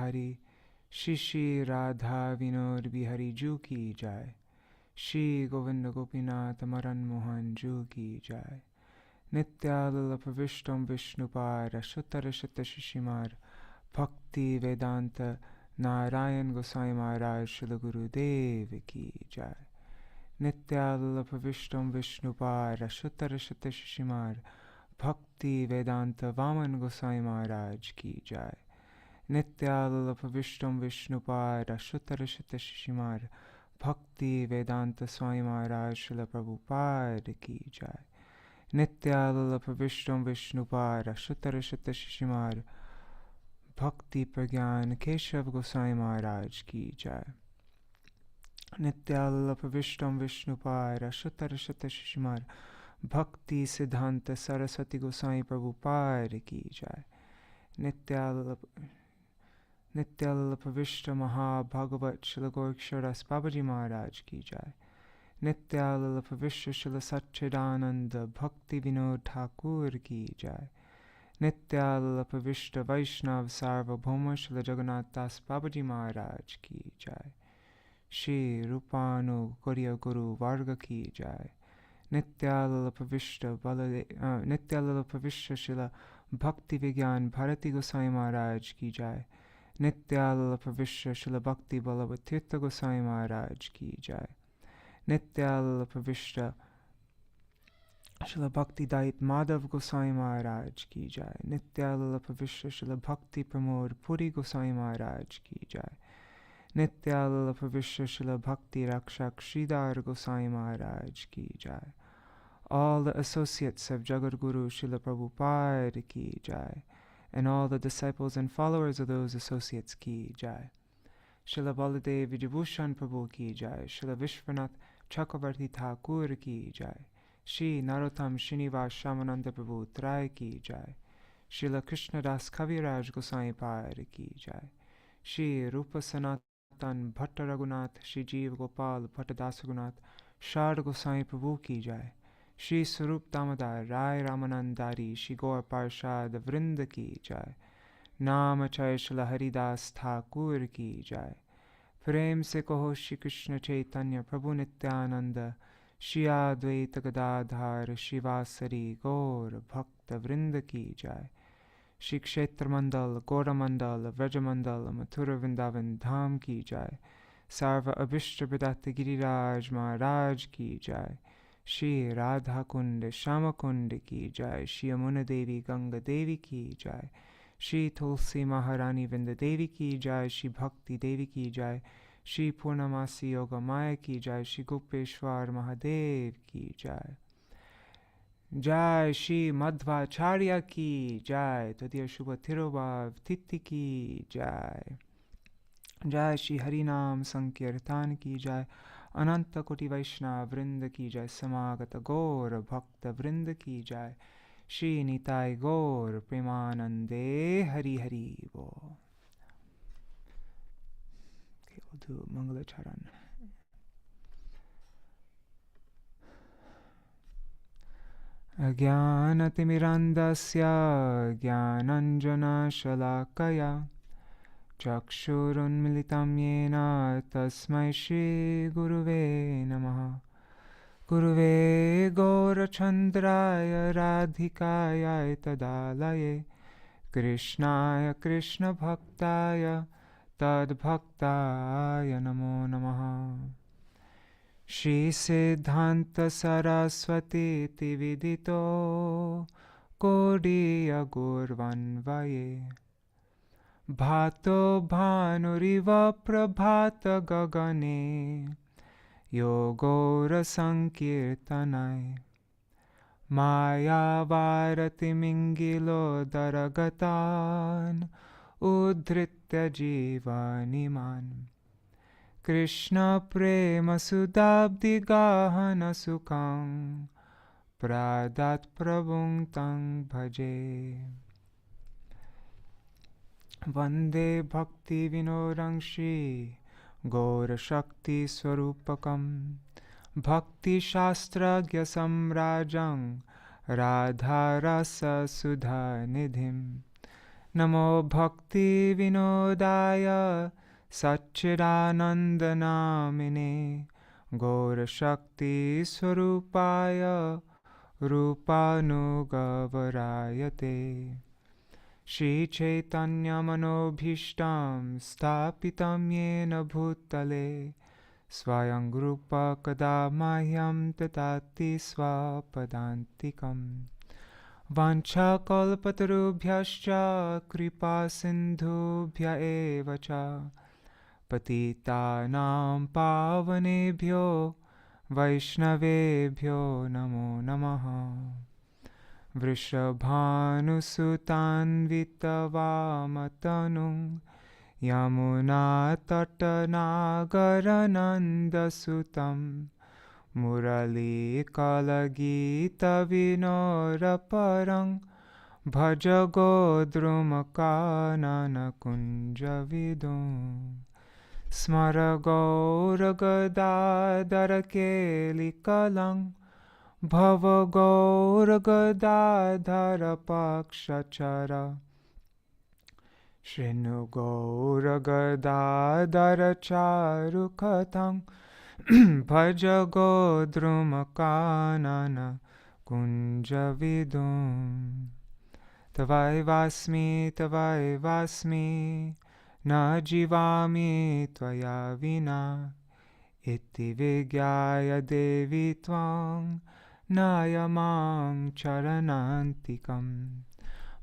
गिरिधारी श्री श्री राधा विनोद बिहारी जू की जय। श्री गोविंद गोपीनाथ मदन मोहन जू की जय। नित्यालप विष्णु विष्णुपाद शुतर शत शिशिमार भक्ति वेदांत नारायण गोसाई महाराज श्री गुरुदेव की जय। नित्यालप विष्णु विष्णुपाद शुतर शत शिशिमार भक्ति वेदांत वामन गोसाई महाराज की जय। नित्यालप विष्णु विष्णुपाद शुतर शत शिशिमार भक्ति वेदांत स्वामी महाराज श्रील प्रभुपाद की जय। नित्यालप विष्णु विष्णुपाद शुतर शत शिशिमार भक्ति प्रज्ञान केशव गोसाई महाराज की जय। नित्यालप विष्णु विष्णुपाद शुतर शत शिशिमार भक्ति सिद्धांत सरस्वती गोसाई प्रभुपाद की जय। नित्यालप विष्णु महाभागवत श्री गोरक्षरदास बाबाजी महाराज की जय। नित्यालप विश्व श्री सच्चिदानंद भक्ति विनोद ठाकुर की जय। नित्यालप विष्णु वैष्णव सार्वभौम श्री जगन्नाथ दास बाबाजी महाराज की जय। श्री रूपानु कोरिया गुरु वर्ग की जय। नित्यालप विश्व श्री भक्ति विज्ञान भारती गोसाई महाराज की जय। नित्यालप विश्व श्री भक्ति बल्लभ तीर्थ गोसाई महाराज की जय। नित्यालप विश्व श्री भक्ति दायित माधव गोसाई महाराज की जय। नित्यालप विश्व श्री भक्ति प्रमोद पुरी गोसाई महाराज की जय। नित्यालप विश्व श्री भक्ति रक्षक श्रीधर गोसाई महाराज की जय। All the associates of Jagat Guru Srila Prabhupada ki jai, and all the disciples and followers of those associates ki jai. Srila Baladev Vijayabhushan Prabhu ki jai. Srila Vishwanath Chakravarti Thakur ki jai. Shri Narottam Srinivas Shamananda Prabhu Trai ki jai. Srila Krishnadas Kaviraj Gosai Pad ki jai. Shri Rupa Sanatan Bhatta Raghunath Shri Jeev Gopal Bhatta Das Raghunath Shard Gosai Prabhu ki jai. Shri Sarup Damodar Rai Ramanandari Shri Gaur Parshad Vrinda ki jai. Namachay Shri Haridas Thakur ki jai. Prem se kaho Shri Krishna Chaitanya Prabhu Nityananda Shri Advaita Gadadhar Shivasari Gaur Bhakta Vrinda ki jai. Shri Kshetra Mandal Gaura Mandal Vraja Mandal Mathura Vrindavan Dham ki jai. Sarva Abhishta Pradata Giriraj Maharaj ki jai. Shri Radha Kund Shama Kund ki jai. Shri Yamuna Devi Ganga Devi ki jai. Shri Tulsi Maharani Vrinda Devi ki jai. Shri Bhakti Devi ki jai. Shri Purnamasi Yoga Maya ki jai. Shri Gopeshwar Mahadev ki jai. Jai Shri Madhvacharya ki jai. Tadiya Shubha Tirobhav Titi ki jai. Jai Shri Harinam Sankirtan ki jai. Ananta Koti Vaishnava Vrinda ki jai. Samagata Gaur Bhakta Vrinda ki jai. Shri Nitai Gaur Premanande Hari Hari Bo. Okay, we'll do Mangala Charan. Ajnanatirmirandasya Jnananjana Shalakaya Chakshurunmilitam Yena Tasmai Shri Guruve Namaha. Guruve Gaurachandraya Radhikaya Tadalaye Krishnaya Krishna Bhaktaya Tadbhaktaya Namo Namaha. Shri Siddhanta Saraswati Tividito Gaudiya Gurvanvaye Bhato Bhanuriva Prabhata Gagane Yogora Sankirtanai Maya Varati Mingilo Daragatan Udritya Jivaniman Krishna Prema Sudabdi Gahana Sukham Pradat Prabhungtang Bhaje Vande Bhakti Vinodang Shri Gaura Shakti Swarupakam Bhakti Shastragya Samrajang Radha Rasa Sudha Nidhim Namo bhakti vinodaya Satchidanandanamine Gaura Shakti Swarupaya Rupanugavarayate Shri Chaitanya Manobhishtam Stapitam Yena Bhutale Swayam Rupa Kadamahyam Tatati Swapadantikam Vancha kalpatarubhyascha kripa sindhubhya eva cha patitanam pavanebhyo Vaiṣṇavebhyo namo namaha Vrishabhanusutanvitavamatanung Yamunatatanagaranandasutam Murali Kalagita Vinoraparang Bhaja Godrumakanana Kunjavidum Smara Gauragadadara Kelikalang Bhava Gauragadadara Pakshachara Shrinu Gauragadadara Charukatang Bhaja Godrumakanana Kunjavidum Tavai vasmi Na jivami tvaya vina Iti vigyaya devi tvang Nayamang charanantikam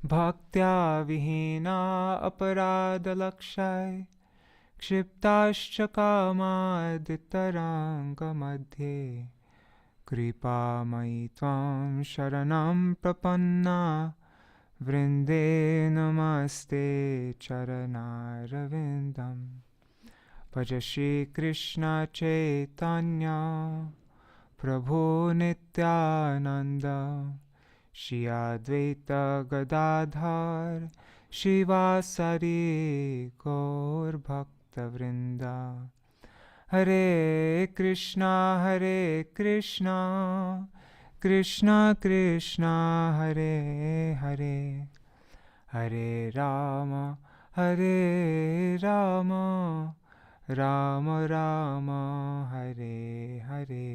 Bhaktya vihina aparada lakshay Kshiptascha kamadittaranga madhye Kripa mai tvam sharanam prapanna Vrinde namaste charanarvindam Bhaja Shri Krishna Chaitanya Prabhu Nityananda Shri Advaita Gadadhar Shivasari Gaur Bhakta Vrinda Hare Krishna Krishna Krishna Hare Hare Hare Rama Rama Rama Hare Hare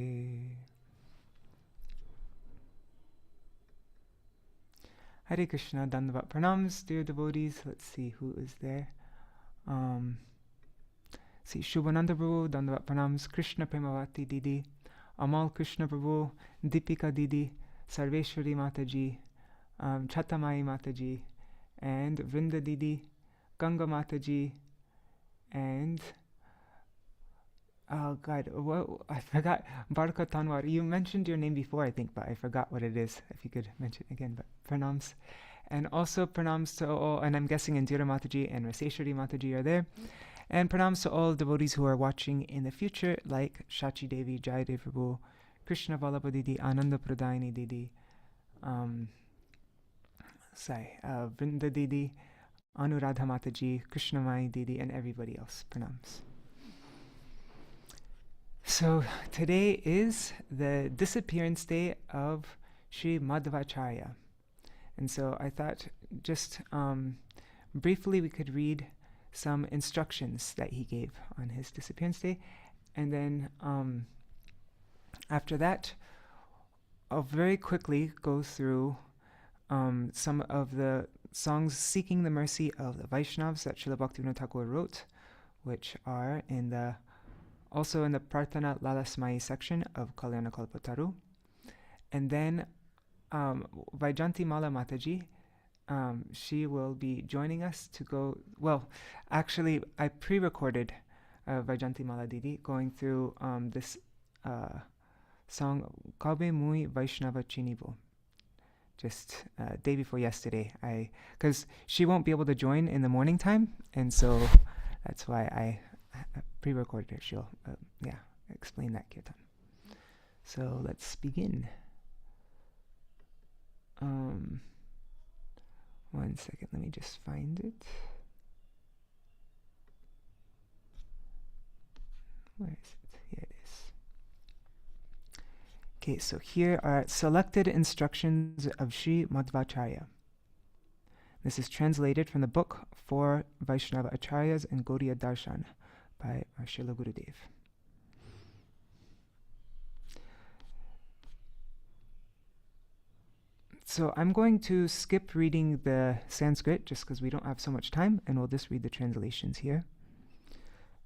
Hare Krishna, Dandavat Pranams, dear devotees. Let's see who is there. See Shubhananda Prabhu, Dandavat Pranams, Krishna Premavati Didi, Amal Krishna Prabhu, Deepika Didi, Sarveshwari Mataji, Chatamai Mataji, and Vrinda Didi, Ganga Mataji, and oh God, I forgot, Barka Tanwar. You mentioned your name before, I think, but I forgot what it is. If you could mention it again, but pranams. And also pranams to all, and I'm guessing Indira Mataji and Raseshwari Mataji are there. And pranams to all devotees who are watching in the future, like Shachi Devi, Jayadev Prabhu, Krishna Vallabha Didi, Ananda Pradayani Didi, Vrinda Didi, Anuradha Mataji, Krishnamai Didi, and everybody else. Pranams. So today is the disappearance day of Sri Madhvacharya. And so I thought just briefly we could read some instructions that he gave on his disappearance day. And then after that, I'll very quickly go through some of the songs seeking the mercy of the Vaiṣṇavas that Srila Bhaktivinoda Thakur wrote, which are also in the Prarthana Lālasā section of Kalyana Kalpataru. And then Vaijayantī-mālā Mataji, she will be joining us to go, well, actually I pre-recorded Vaijayantī-mālā Didi going through this song Kabe Mui Vaiṣṇava Cinibo, just day before yesterday, because she won't be able to join in the morning time, and so that's why I pre-recorded her. She'll explain that kirtan. So let's begin. One second, let me just find it. Where is it? Here it is. Okay, so here are selected instructions of Sri Madhvacharya. This is translated from the book for Vaiṣṇava Acharyas and Gaudiya Darshan by Srila Gurudev. So I'm going to skip reading the Sanskrit just because we don't have so much time, and we'll just read the translations here.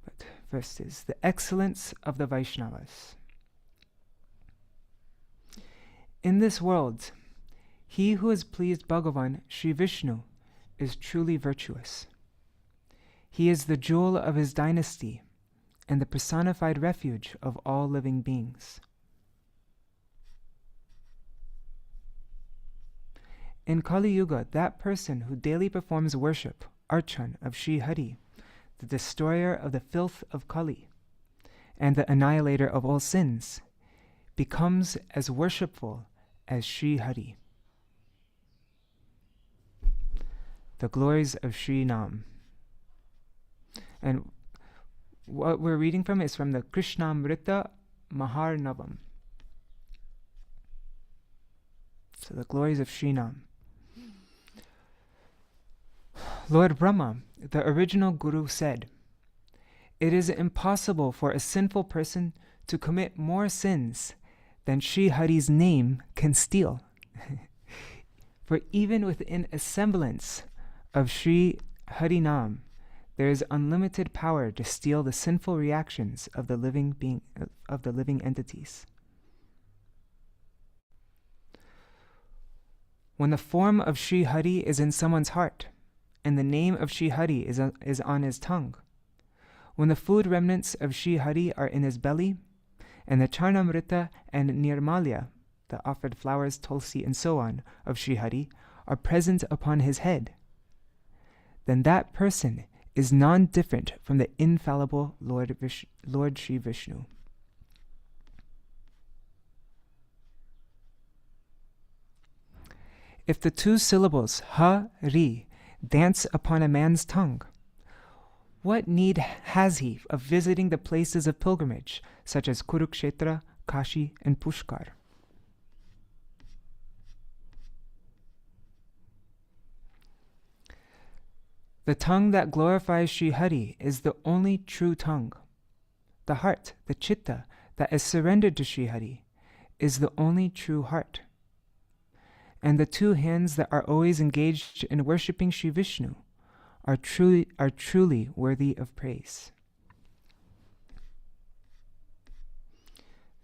But first is the excellence of the Vaiṣṇavas. In this world, he who has pleased Bhagavan Sri Vishnu is truly virtuous. He is the jewel of his dynasty and the personified refuge of all living beings. In Kali Yuga, that person who daily performs worship, archan, of Sri Hari, the destroyer of the filth of Kali, and the annihilator of all sins, becomes as worshipful as Sri Hari. The glories of Sri Nam. And what we're reading from is from the Krishnamrita Maharnavam. So the glories of Sri Nam. Lord Brahma, the original Guru, said, "It is impossible for a sinful person to commit more sins than Sri Hari's name can steal." For even within a semblance of Sri Harinam, there is unlimited power to steal the sinful reactions of the living entities. When the form of Sri Hari is in someone's heart, and the name of Sri Hari is on his tongue, when the food remnants of Sri Hari are in his belly, and the Charnamrita and Nirmalya, the offered flowers, tulsi, and so on, of Sri Hari, are present upon his head, then that person is non-different from the infallible Lord Sri Vishnu. If the two syllables Ha-ri dance upon a man's tongue, what need has he of visiting the places of pilgrimage, such as Kurukshetra, Kashi, and Pushkar? The tongue that glorifies Sri Hari is the only true tongue. The heart, the chitta, that is surrendered to Sri Hari is the only true heart. And the two hands that are always engaged in worshipping Sri Vishnu are truly worthy of praise.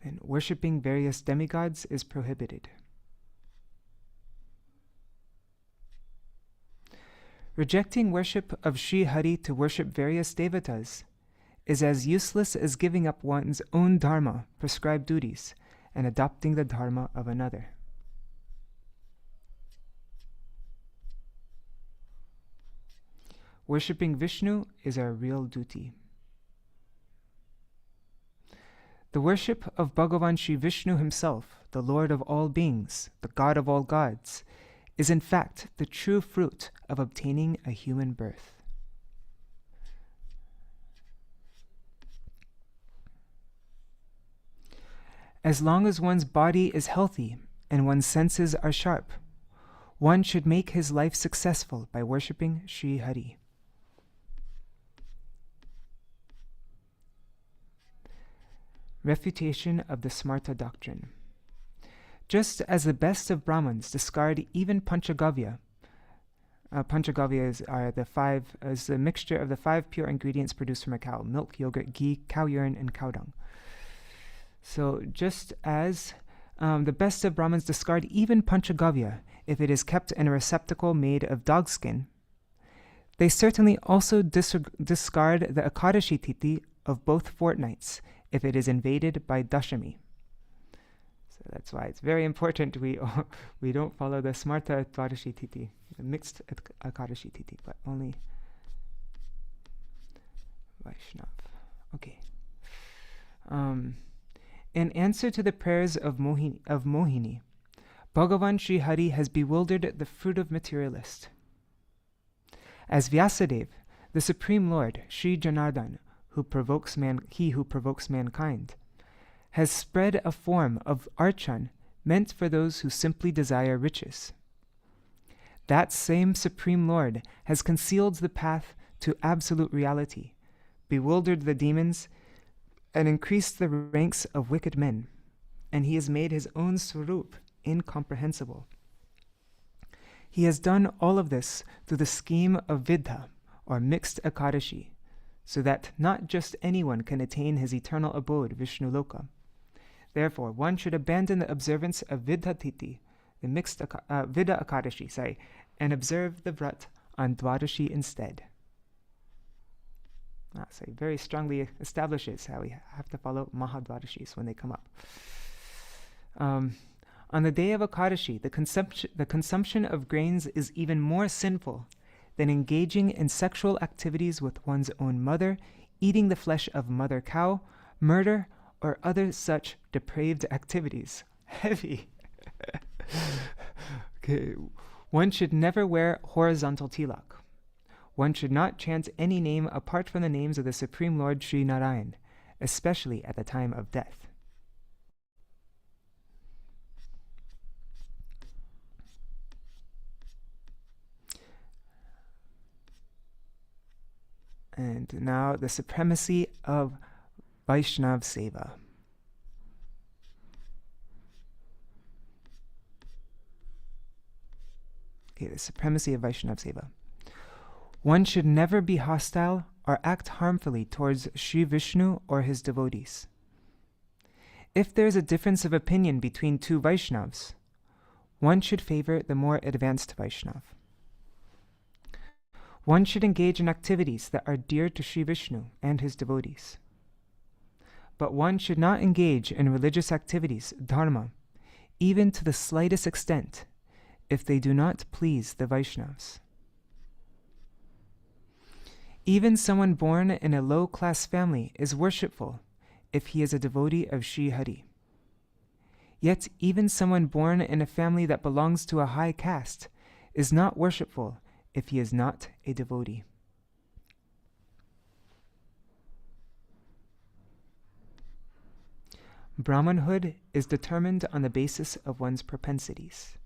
And worshipping various demigods is prohibited. Rejecting worship of Sri Hari to worship various devatas is as useless as giving up one's own dharma, prescribed duties, and adopting the dharma of another. Worshipping Vishnu is our real duty. The worship of Bhagavan Sri Vishnu himself, the Lord of all beings, the God of all gods, is in fact the true fruit of obtaining a human birth. As long as one's body is healthy and one's senses are sharp, one should make his life successful by worshipping Sri Hari. Refutation of the Smarta doctrine. Just as the best of Brahmins discard even Panchagavya, Panchagavya is a mixture of the 5 pure ingredients produced from a cow: milk, yogurt, ghee, cow urine, and cow dung. So just as the best of Brahmins discard even Panchagavya if it is kept in a receptacle made of dog skin, they certainly also discard the Ekadashi Titi of both fortnights if it is invaded by Dashami. So that's why it's very important we don't follow the Smarta Dvadashi Titi, the mixed Ekadashi Titi, but only Vaishnav. Okay. In answer to the prayers of Mohini, Bhagavan Sri Hari has bewildered the fruitive materialist. As Vyasadeva, the Supreme Lord, Sri Janardhan, who provokes mankind, has spread a form of archan meant for those who simply desire riches. That same Supreme Lord has concealed the path to absolute reality, bewildered the demons, and increased the ranks of wicked men, and he has made his own swarup incomprehensible. He has done all of this through the scheme of Vidha, or mixed Ekadashi, so that not just anyone can attain his eternal abode, Vishnuloka. Therefore, one should abandon the observance of Vidha Titi, the mixed Vidha Ekadashi, and observe the Vrat on Dwadashi instead. So it very strongly establishes how we have to follow Mahadvadashis when they come up. On the day of Ekadashi, the consumption of grains is even more sinful than engaging in sexual activities with one's own mother, eating the flesh of mother cow, murder, or other such depraved activities. Heavy. Okay. One should never wear horizontal tilak. One should not chant any name apart from the names of the Supreme Lord Sri Narayan, especially at the time of death. And now the supremacy of Vaiṣṇava Seva. Okay, the supremacy of Vaiṣṇava Seva. One should never be hostile or act harmfully towards Sri Vishnu or his devotees. If there is a difference of opinion between two Vaishnavas, one should favor the more advanced Vaishnava. One should engage in activities that are dear to Sri Vishnu and his devotees. But one should not engage in religious activities, dharma, even to the slightest extent, if they do not please the Vaishnavas. Even someone born in a low-class family is worshipful if he is a devotee of Sri Hari. Yet even someone born in a family that belongs to a high caste is not worshipful if he is not a devotee. Brahmanhood is determined on the basis of one's propensities.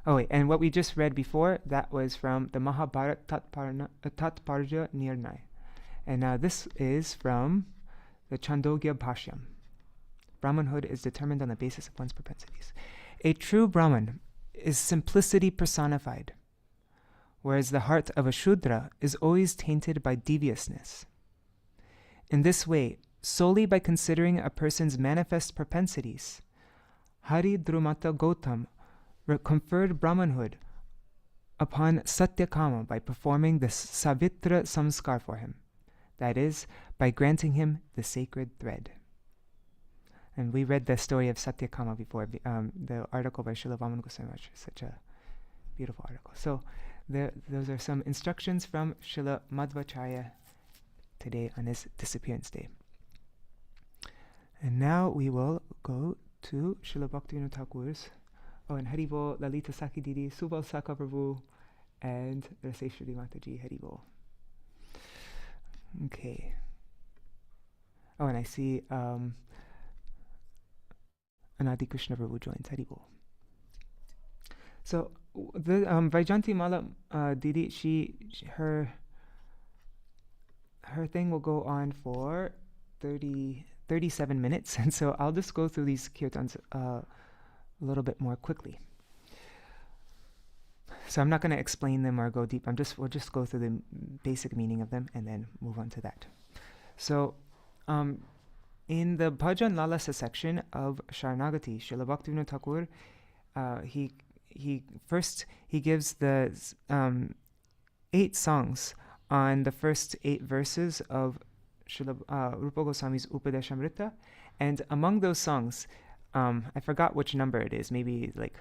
Oh wait, and what we just read before, that was from the Mahabharata Tatparya Nirnay. And now this is from the Chandogya Bhashyam. Brahmanhood is determined on the basis of one's propensities. A true Brahman is simplicity personified, whereas the heart of a Shudra is always tainted by deviousness. In this way, solely by considering a person's manifest propensities, Hari Drumata Gautam conferred Brahmanhood upon Satyakama by performing the Savitra Samskar for him, that is, by granting him the sacred thread. And we read the story of Satyakama before, the article by Srila Vamana Goswami Maharaj, such a beautiful article. So those are some instructions from Srila Madhvacharya today on his disappearance day. And now we will go to Srila Bhaktivinoda Thakur's, and Haribol, Lalita Saki Didi, Subal Saka Prabhu, and Raseshwari Mataji, Haribol. Okay. Oh, and I see Anadi Krishna Prabhu joins, Haribol. So the Vaijayantī-mālā Didi, her thing will go on for 37 minutes, and so I'll just go through these kirtans a little bit more quickly. So I'm not going to explain them or go deep. We'll just go through the basic meaning of them and then move on to that. So in the Bhajan Lālasā section of Sharanagati, Srila Bhaktivinoda Thakur, he gives the 8 songs on the first 8 verses of Srila Rupa Goswami's Upadeshamrita, and among those songs, I forgot which number it is, maybe like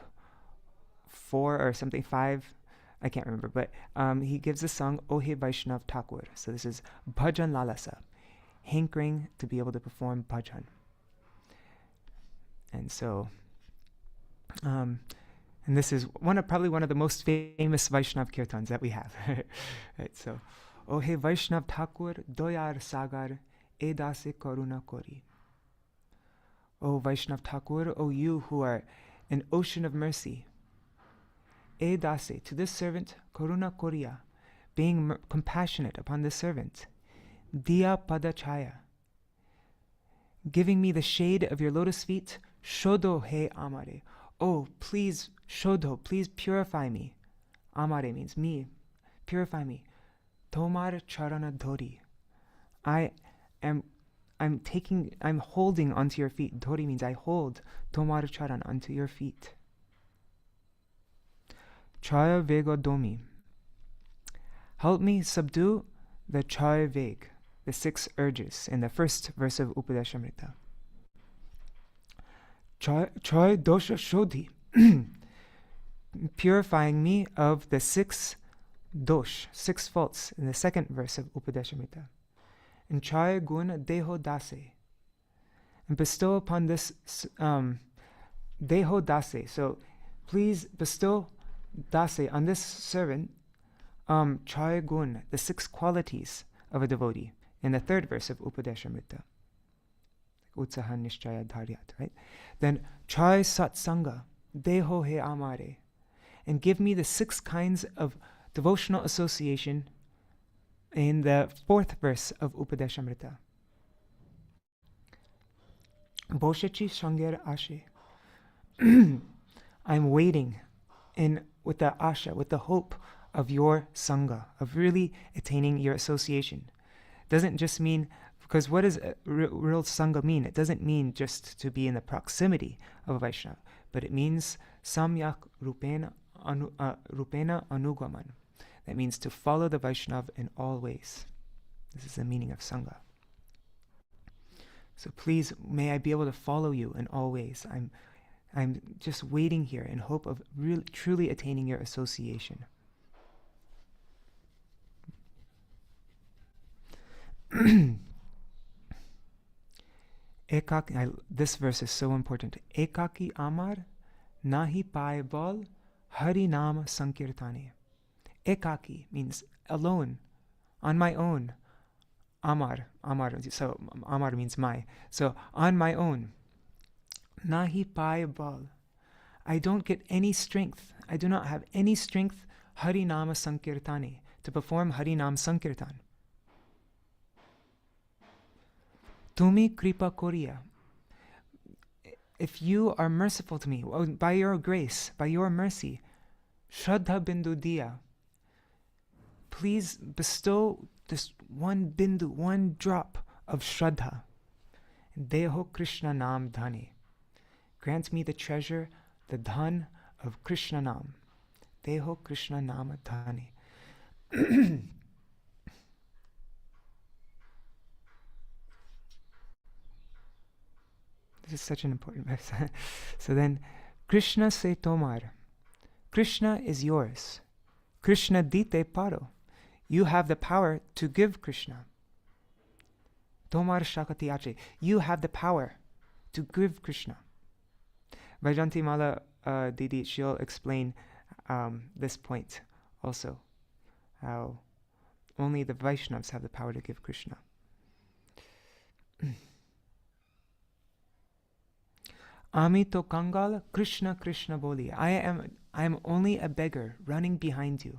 4 or something, 5, I can't remember, but he gives the song Ohe Vaishnav Thakur. So this is Bhajan Lālasā, hankering to be able to perform bhajan. And so, and this is probably one of the most famous Vaishnav kirtans that we have. Right, so, Ohe Vaishnav Thakur Doyar Sagar Edase Karuna Kori. O Vaishnav Thakur, O you who are an ocean of mercy, E dase, to this servant, karuna koriya, being compassionate upon this servant. Diya pada chaya, giving me the shade of your lotus feet. Shodo he amare, oh please, shodo, please purify me. Amare means me, purify me. Tomar charana dhori, I'm holding onto your feet. Dhori means I hold. Tomar charan, onto your feet. Chaya vega domi, help me subdue the chaya veg, the 6 urges in the first verse of Upadeshamrita. Chaya dosha shodhi, purifying me of the 6 dosh, 6 faults in the second verse of Upadeshamrita. And chaya guna deho dase, and bestow upon this deho dase. So please bestow dase on this servant, chaya gun, the 6 qualities of a devotee in the third verse of Upadeshamrita. Utsaha nishchaya dharyat, right? Then chaya satsanga deho he amare, and give me the 6 kinds of devotional association in the 4th verse of Upadeshamrita. Boshachi shanger ashe, I'm waiting with the asha, with the hope of your sangha, of really attaining your association. Doesn't just mean, because what does real sangha mean? It doesn't mean just to be in the proximity of a Vaishnava, but it means samyak rupena anugaman. That means to follow the Vaishnava in all ways. This is the meaning of sangha. So please, may I be able to follow you in all ways. I'm just waiting here in hope of really, truly attaining your association. This verse is so important. Ekaki amar nahi paye bal hari nama sankirtane. Ekaki means alone, on my own. Amar, so amar means my. So on my own. Nahi paye bal, I don't get any strength. I do not have any strength. Hari nama sankirtane, to perform Hari Nam Sankirtan. Tumi kripa koriya, if you are merciful to me, by your grace, by your mercy, Shraddha bindu diya, please bestow this one bindu, one drop of Shraddha. Deho Krishna Nam Dhani, grant me the treasure, the dhan of Krishna Nam. Deho Krishna Nam Dhani. This is such an important verse. So then, Krishna se tomar, Krishna is yours. Krishna dite paro, you have the power to give Krishna. Tomar shakati ache, you have the power to give Krishna. Vaijayantī-mālā Didi, she'll explain this point also, how only the Vaishnavas have the power to give Krishna. Ami to kangal Krishna Krishna boli, I am only a beggar running behind you.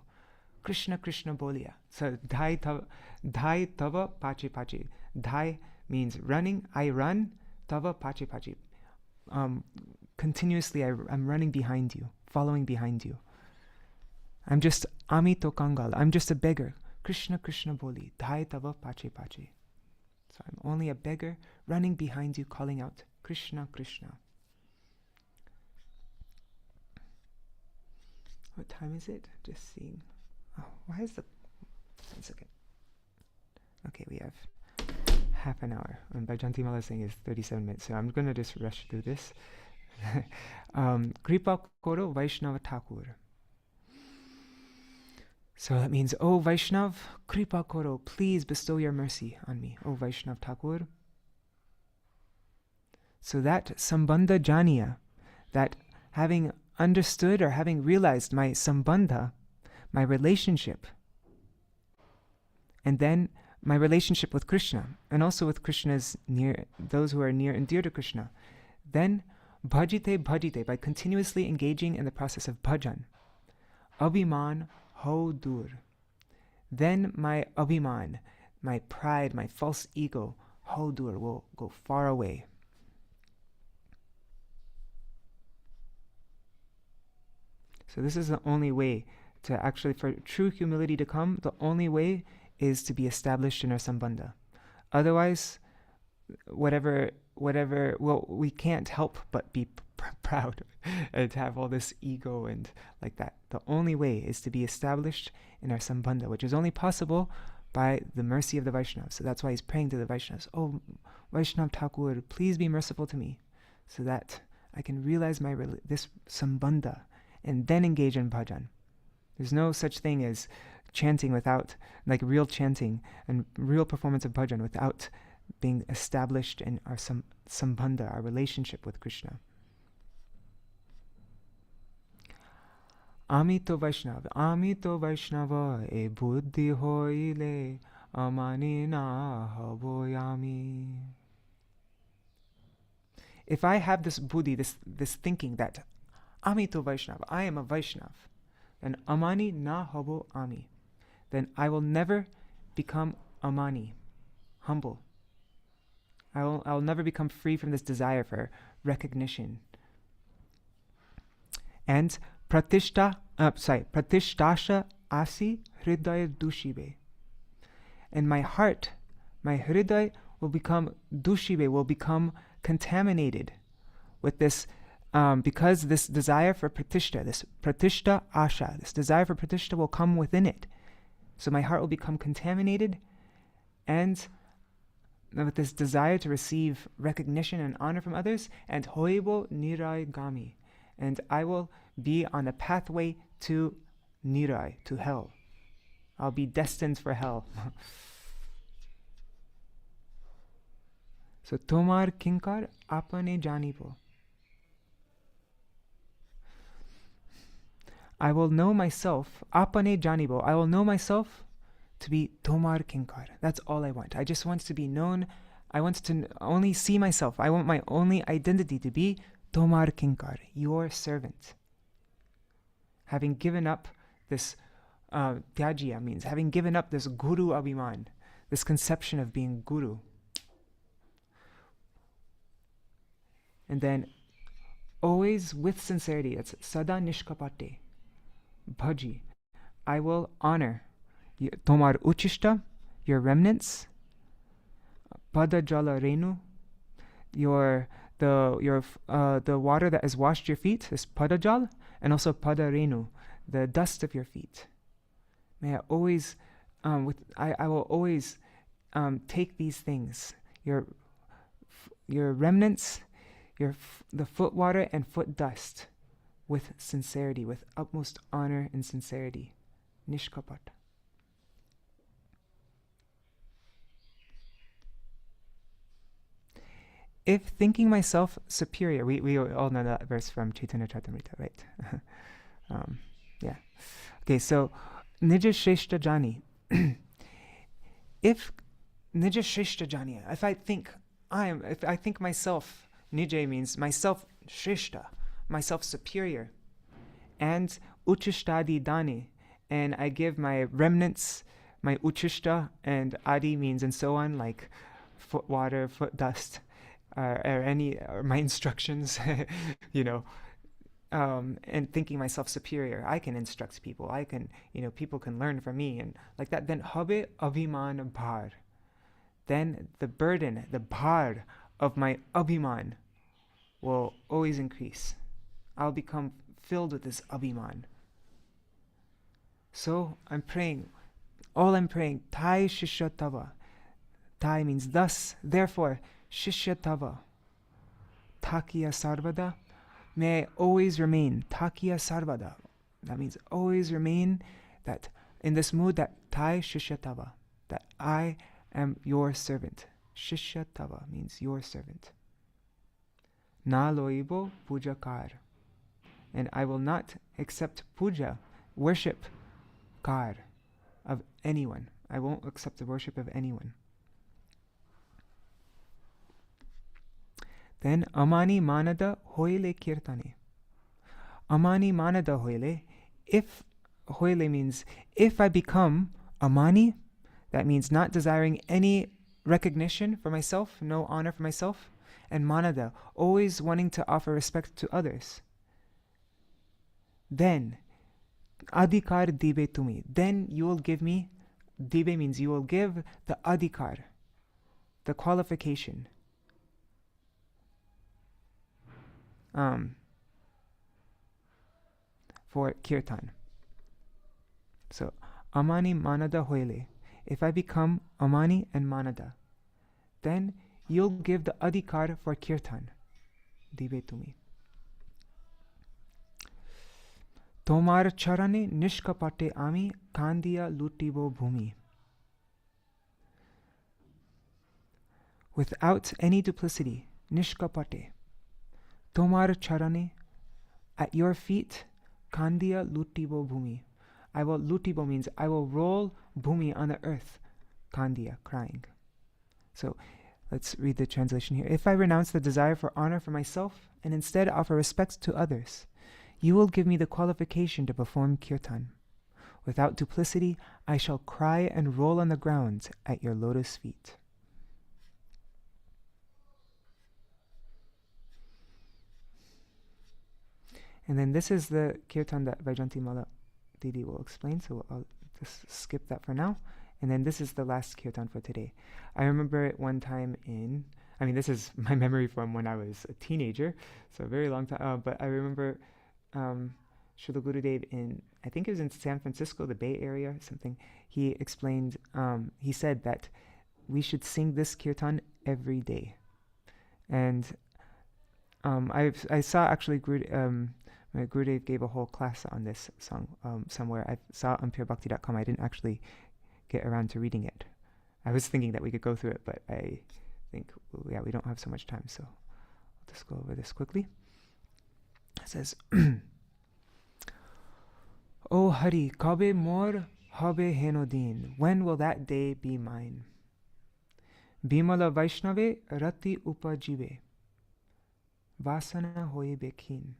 Krishna Krishna bolia. So dhai tava pachi pachi. Dhai means running, I run. Tava pachi pachi. Continuously I'm running behind you, following behind you. I'm just ami to kangal, I'm just a beggar. Krishna Krishna boli, dhai tava pachi pachi. So I'm only a beggar running behind you, calling out Krishna Krishna. What time is it? Just seeing. Oh, why is the... 1 second. Okay, we have half an hour. And Vaijayantī-mālā is saying it's 37 minutes, so I'm going to just rush through this. Kripa koro Vaiṣṇava Thakur. So that means, oh Vaishnav, Kripa koro, please bestow your mercy on me, oh Vaishnav Thakur. So that sambandha janiya, that having understood or having realized my sambandha, my relationship, and then my relationship with Krishna, and also with Krishna's those who are near and dear to Krishna, then bhajite, by continuously engaging in the process of bhajan, Abhiman ho dur. Then my abhiman, my pride, my false ego, ho dur, will go far away. So this is the only way to actually, for true humility to come, the only way is to be established in our sambandha. Otherwise, whatever, well, we can't help but be proud and to have all this ego and like that. The only way is to be established in our sambandha, which is only possible by the mercy of the Vaishnavas. So that's why he's praying to the Vaishnavas. Oh, Vaishnav Thakur, please be merciful to me, so that I can realize this sambandha and then engage in bhajan. There's no such thing as chanting without, like real chanting and real performance of bhajan without being established in our sambandha, our relationship with Krishna. Amito Vaiṣṇava e buddhi hoile amani na havoyami. If I have this buddhi, this thinking that Amito Vaiṣṇava, I am a Vaishnav, then amani na havo ami, then I will never become amani, humble. I'll never become free from this desire for recognition. And pratisthasha asi hridaya dushibe. And my heart, my hridaya will become dushibe, will become contaminated with this, because this desire for pratishtha, this pratishtha asha, this desire for pratishtha will come within it. So my heart will become contaminated, and with this desire to receive recognition and honor from others, and hoibo nirai gami, and I will be on a pathway to nirai, to hell. I'll be destined for hell. So tomar kinkar apane janibo. I will know myself, apane janibo, I will know myself to be tomar kinkar. That's all I want. I just want to be known. I want to only see myself. I want my only identity to be tomar kinkar, your servant. Having given up this, tyajya means having given up this guru abhiman, this conception of being guru. And then always with sincerity, it's sada nishkapate, bhaji, I will honor tomar uchishta, your remnants, pada jala renu, the water that has washed your feet, is pada jal, and also pada renu, the dust of your feet. May I always, I will always take these things, your remnants, the foot water and foot dust, with sincerity, with utmost honor and sincerity. Nishkapat. If thinking myself superior, we all know that verse from Chaitanya Charitamrita, right? Yeah. Okay, so Nija Shreshta Jani. If Nija Shreshta Jani, if I think myself, Nija means myself Shreshta, myself superior, and Uchishtadi Dani, and I give my remnants, my Uchishta, and Adi means and so on, like foot water, foot dust, or my instructions, and thinking myself superior, I can instruct people, people can learn from me, and like that, then habe abhiman bhar, then the burden, the bhar of my abhiman will always increase. I'll become filled with this abhiman. So I'm praying, Tai Shishya Tava. Tai means thus, therefore, Shishya Tava. Takiya Sarvada. May I always remain, Takiya Sarvada. That means always remain that in this mood that Tai Shishya Tava, that I am your servant. Shishya Tava means your servant. Na loibo puja kar. And I will not accept puja, worship, kar, of anyone. I won't accept the worship of anyone. Then amani manada hoile kirtane. Amani manada hoile. If hoile means if I become amani, that means not desiring any recognition for myself, no honor for myself, and manada, always wanting to offer respect to others. Then, adhikar dibe tumi, then you will give me, dibe means you will give the adhikar, the qualification. For kirtan. So, amani manada hoile. If I become amani and manada, then you'll give the adhikar for kirtan. Dibe tumi. Tomar charane nishkapate ami kandiya lutibo bhumi. Without any duplicity, nishkapate. Tomar charane, at your feet, kandiya lutibo bhumi. I will, lutibo means I will roll bhumi on the earth. Kandiya, crying. So let's read the translation here. If I renounce the desire for honor for myself and instead offer respect to others, you will give me the qualification to perform kirtan. Without duplicity, I shall cry and roll on the ground at your lotus feet. And then this is the kirtan that Vaijayantī-mālā Didi will explain, so I'll just skip that for now. And then this is the last kirtan for today. I remember it one time this is my memory from when I was a teenager, so a very long time, but I remember Srila Gurudev I think it was in San Francisco, the Bay Area or something, he explained, he said that we should sing this kirtan every day. And I saw actually my Gurudev gave a whole class on this song somewhere. I saw it on purebhakti.com. I didn't actually get around to reading it. I was thinking that we could go through it, but I think, we don't have so much time, so I'll just go over this quickly. It says, O Hari, Kabe mor habe henodin, when will that day be mine? Bimala Vaiṣṇave rati upajive, vasana hoye bekhin.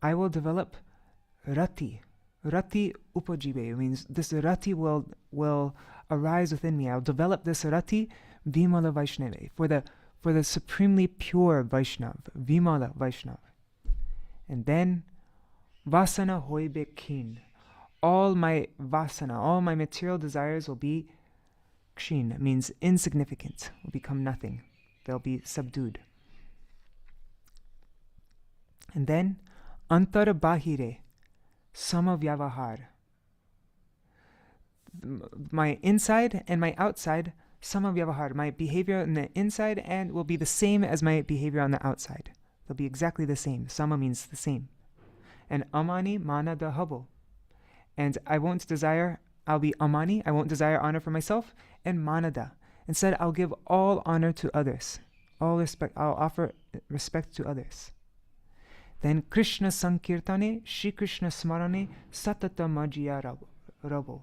I will develop rati. Rati upajive means this rati will arise within me. I'll develop this rati vimala Vaiṣṇave for the supremely pure Vaishnav, vimala Vaishnav. And then vasana hoye bekhin. All my vasana, all my material desires will be kshin, means insignificant, will become nothing. They'll be subdued. And then antar bahire samavyavahar. My inside and my outside, samavyavahar. My behavior on the inside and will be the same as my behavior on the outside. They'll be exactly the same. Sama means the same. And amani manada habo. And I'll be amani, I won't desire honor for myself, and manada. Instead, I'll give all honor to others. All respect, I'll offer respect to others. Then Krishna Sankirtane, Shri Krishna Smarane, Satata Majya Rabo.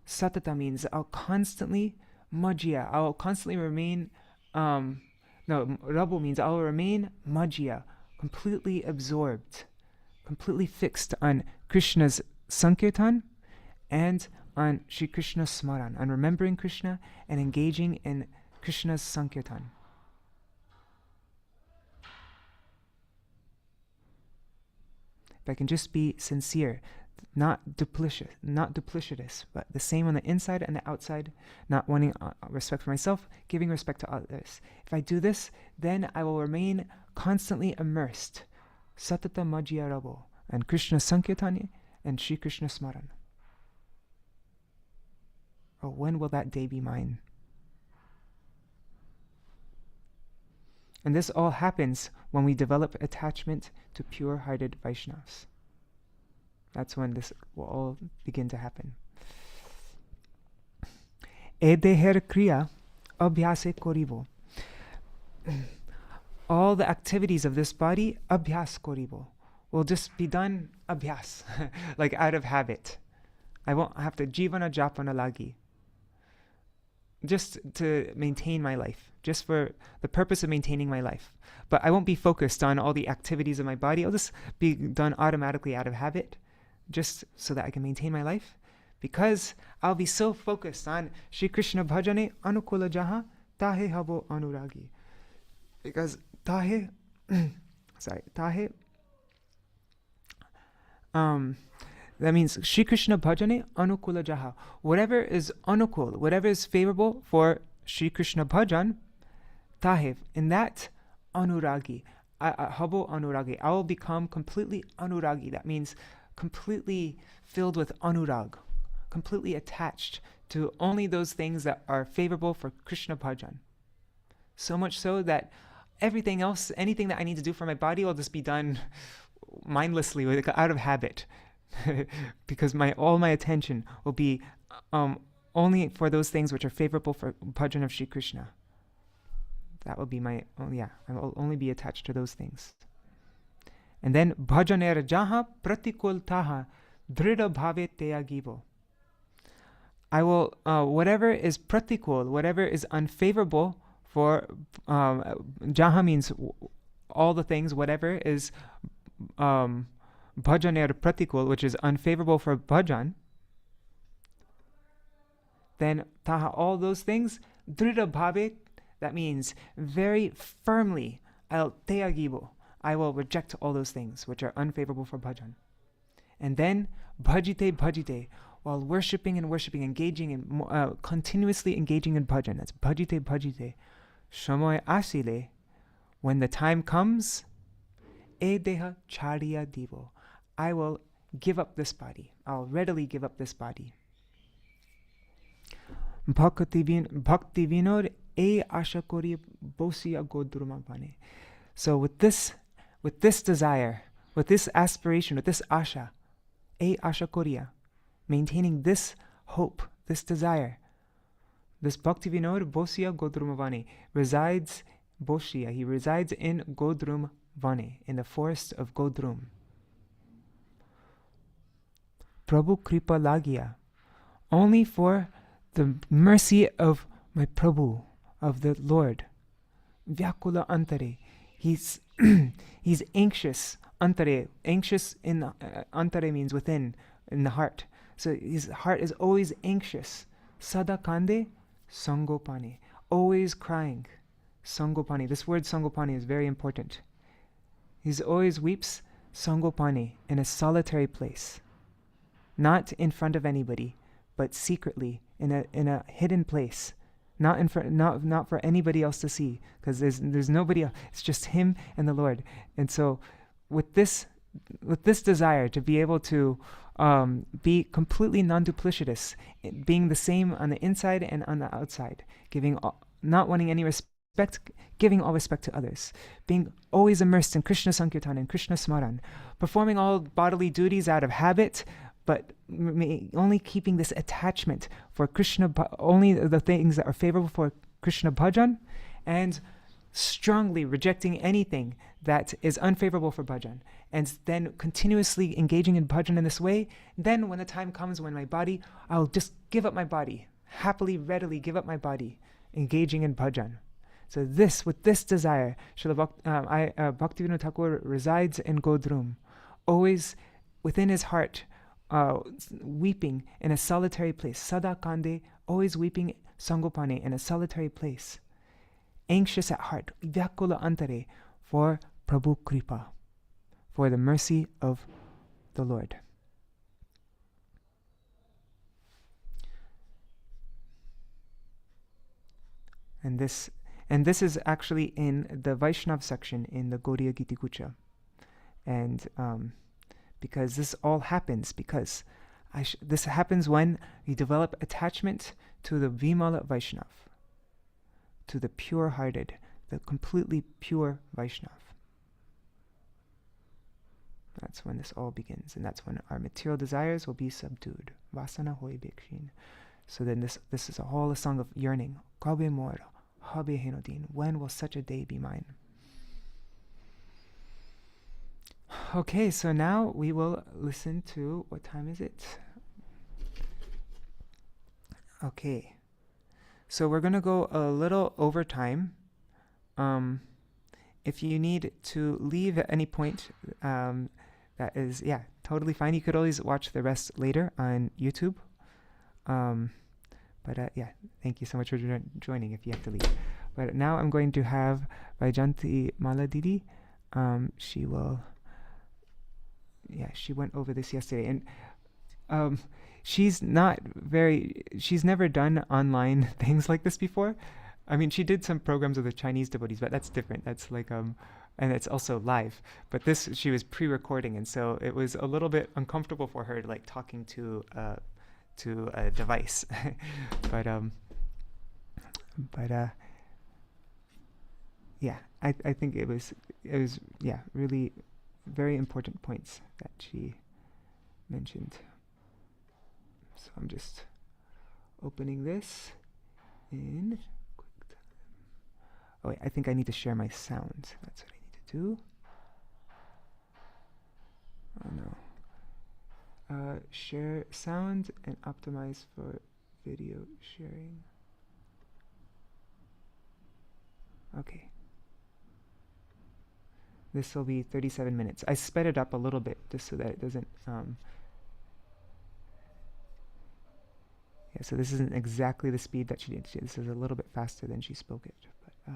Satata means I'll constantly remain, Rabo means I'll remain Majya, completely absorbed, completely fixed on Krishna's Sankirtan and on Shri Krishna Smaran, on remembering Krishna and engaging in Krishna's Sankirtan. If I can just be sincere, not duplicitous, but the same on the inside and the outside, not wanting respect for myself, giving respect to others. If I do this, then I will remain constantly immersed, Satata Majya Rabo, and Krishna Sankirtani and Shri Krishna Smaran. Oh, when will that day be mine? And this all happens when we develop attachment to pure-hearted Vaishnavas. That's when this will all begin to happen. Edeher kriya abhyase koribo. All the activities of this body, abhyas koribo, will just be done abhyas, like out of habit. I won't have to jivana japana lagi. just to maintain my life, just for the purpose of maintaining my life. But I won't be focused on all the activities of my body. It'll just be done automatically out of habit, just so that I can maintain my life. Because I'll be so focused on Shri Krishna bhajane anukula jaha tahe habo anuragi. Because tahe, that means Shri Krishna bhajane anukula jaha. Whatever is anukul, whatever is favorable for Shri Krishna bhajan, tahe, in that anuragi, habo anuragi, I will become completely anuragi. That means completely filled with anurag, completely attached to only those things that are favorable for Krishna bhajan. So much so that everything else, anything that I need to do for my body will just be done mindlessly, like out of habit. Because all my attention will be only for those things which are favorable for bhajan of Shri Krishna. That will be I will only be attached to those things. And then bhajaner jaha pratikul taha drida bhave teyagivo. I will, whatever is pratikul, whatever is unfavorable for, jaha means all the things, whatever is bhajaner pratikul, which is unfavorable for bhajan, then taha, all those things, drida bhave, that means very firmly, teyagibo, I will reject all those things which are unfavorable for bhajan. And then bhajite, while worshipping and engaging in, continuously engaging in bhajan, that's bhajite, shamoy asile, when the time comes, e deha chariya divo, I will give up this body. I'll readily give up this body. Bhakti vinod e asha kori bosiya godrumabane. So with this desire, with this aspiration, with this asha, e asha koriya, maintaining this hope, this desire, this bhakti vinod bosiya godrumavane resides Boshiya. He resides in Godrum Vane, in the forest of Godrum. Prabhu Kripa Lagia, only for the mercy of my Prabhu, of the Lord. Vyakula Antare, he's anxious. Antare, anxious in Antare means within, in the heart. So his heart is always anxious. Sada Kande Sangopane, always crying. Sangopani, this word Sangopani is very important. He always weeps Sangopani, in a solitary place, not in front of anybody, but secretly in a hidden place, not for anybody else to see, because there's nobody else. It's just him and the Lord. And so with this desire to be able to be completely non-duplicitous, being the same on the inside and on the outside, not wanting any respect, giving all respect to others, being always immersed in Krishna Sankirtan and Krishna Smaran, performing all bodily duties out of habit, but only keeping this attachment for Krishna, only the things that are favorable for Krishna bhajan, and strongly rejecting anything that is unfavorable for bhajan, and then continuously engaging in bhajan in this way. Then when the time comes when my body, I'll just give up my body, happily, readily give up my body, engaging in bhajan. So with this desire, Bhaktivinoda Thakur resides in Godrum, always within his heart, weeping in a solitary place. Sada Kande, always weeping Sangopane, in a solitary place. Anxious at heart, Vyakula Antare, for Prabhu Kripa, for the mercy of the Lord. And this is actually in the Vaiṣṇava section in the Gaudiya Gitikucha. And because this all happens, because this happens when we develop attachment to the Vimala Vaiṣṇava, to the pure-hearted, the completely pure Vaiṣṇava. That's when this all begins, and that's when our material desires will be subdued. Vasana hoi bikshin. So then this is all a song of yearning. Kabe mora. When will such a day be mine? Okay, so now we will listen to, what time is it? Okay, So we're going to go a little over time. If you need to leave at any point, that is, totally fine. You could always watch the rest later on YouTube. Thank you so much for joining if you have to leave. But now I'm going to have Vaijayantī-mālā Didi. She went over this yesterday. And she's never done online things like this before. I mean, she did some programs with the Chinese devotees, but that's different. That's like, and it's also live. But this, she was pre-recording, and so it was a little bit uncomfortable for her, like talking to a device. I think it was really very important points that she mentioned. So I'm just opening this in quick time. Oh wait, I think I need to share my sound. That's what I need to do. Oh no. Share sound and optimize for video sharing. Okay. This will be 37 minutes. I sped it up a little bit just so that it doesn't so this isn't exactly the speed that she did. This is a little bit faster than she spoke it. But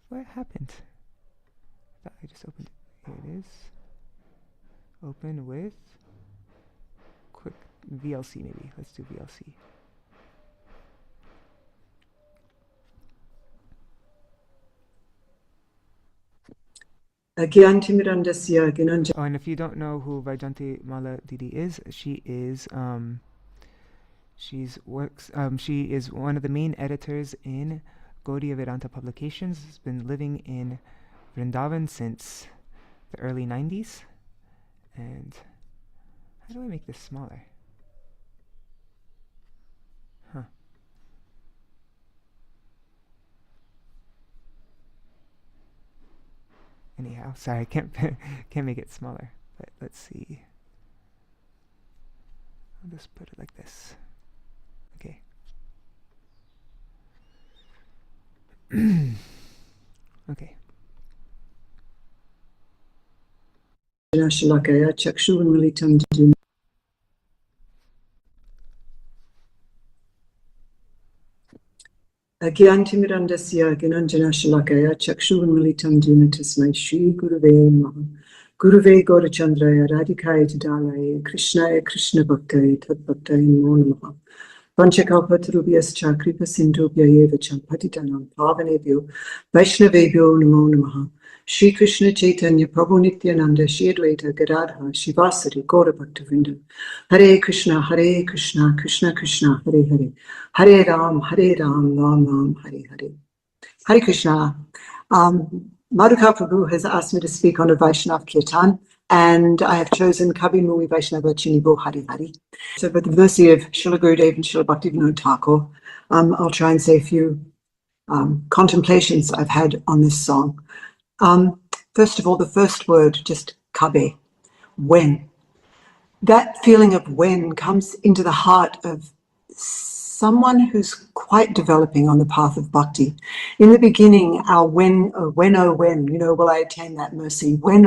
what happened? I thought I just opened it. Here it is. Open with quick VLC maybe. Let's do VLC. Oh, and if you don't know who Vaijayantī-mālā Didi is, she is she is one of the main editors in Gaudiya Vedanta Publications. Has been living in Vrindavan since the early 90s. And how do I make this smaller? Anyhow, sorry, I can't make it smaller. But let's see. I'll just put it like this. Okay. Okay. Agyantimirandasya Ginanjana Shalakaya Chakshuvamilitam Jina Tasmai Shri Guruve Namaha Guruve Gaurachandraya Radhikaya Tadalaya Krishnaya Krishna Bhaktaya Tadbhaktaya Namo Namaha Panchakalpatarubhyas Kripa Sindhubhya Eva Champatitanam Pavanebhyo Vaishnavebhyo Namo Namaha Shri Krishna Chaitanya Prabhu Nityananda Shri Advaita Gadadha Shivasari Gaura Bhaktivinoda Hare Krishna Krishna Krishna Hare Hare Hare Ram Ram Ram Hare Hare. Hare Krishna. Madhukar Prabhu has asked me to speak on a Vaishnava Kirtan, and I have chosen Kabe Vaiṣṇava Cinibo Hari Hari. So with the mercy of Srila Gurudev and Srila Bhaktivinoda Thakur, I'll try and say a few contemplations I've had on this song. First of all, the first word, just Kabe, when. That feeling of when comes into the heart of someone who's quite developing on the path of bhakti. In the beginning, our when, will I attain that mercy? When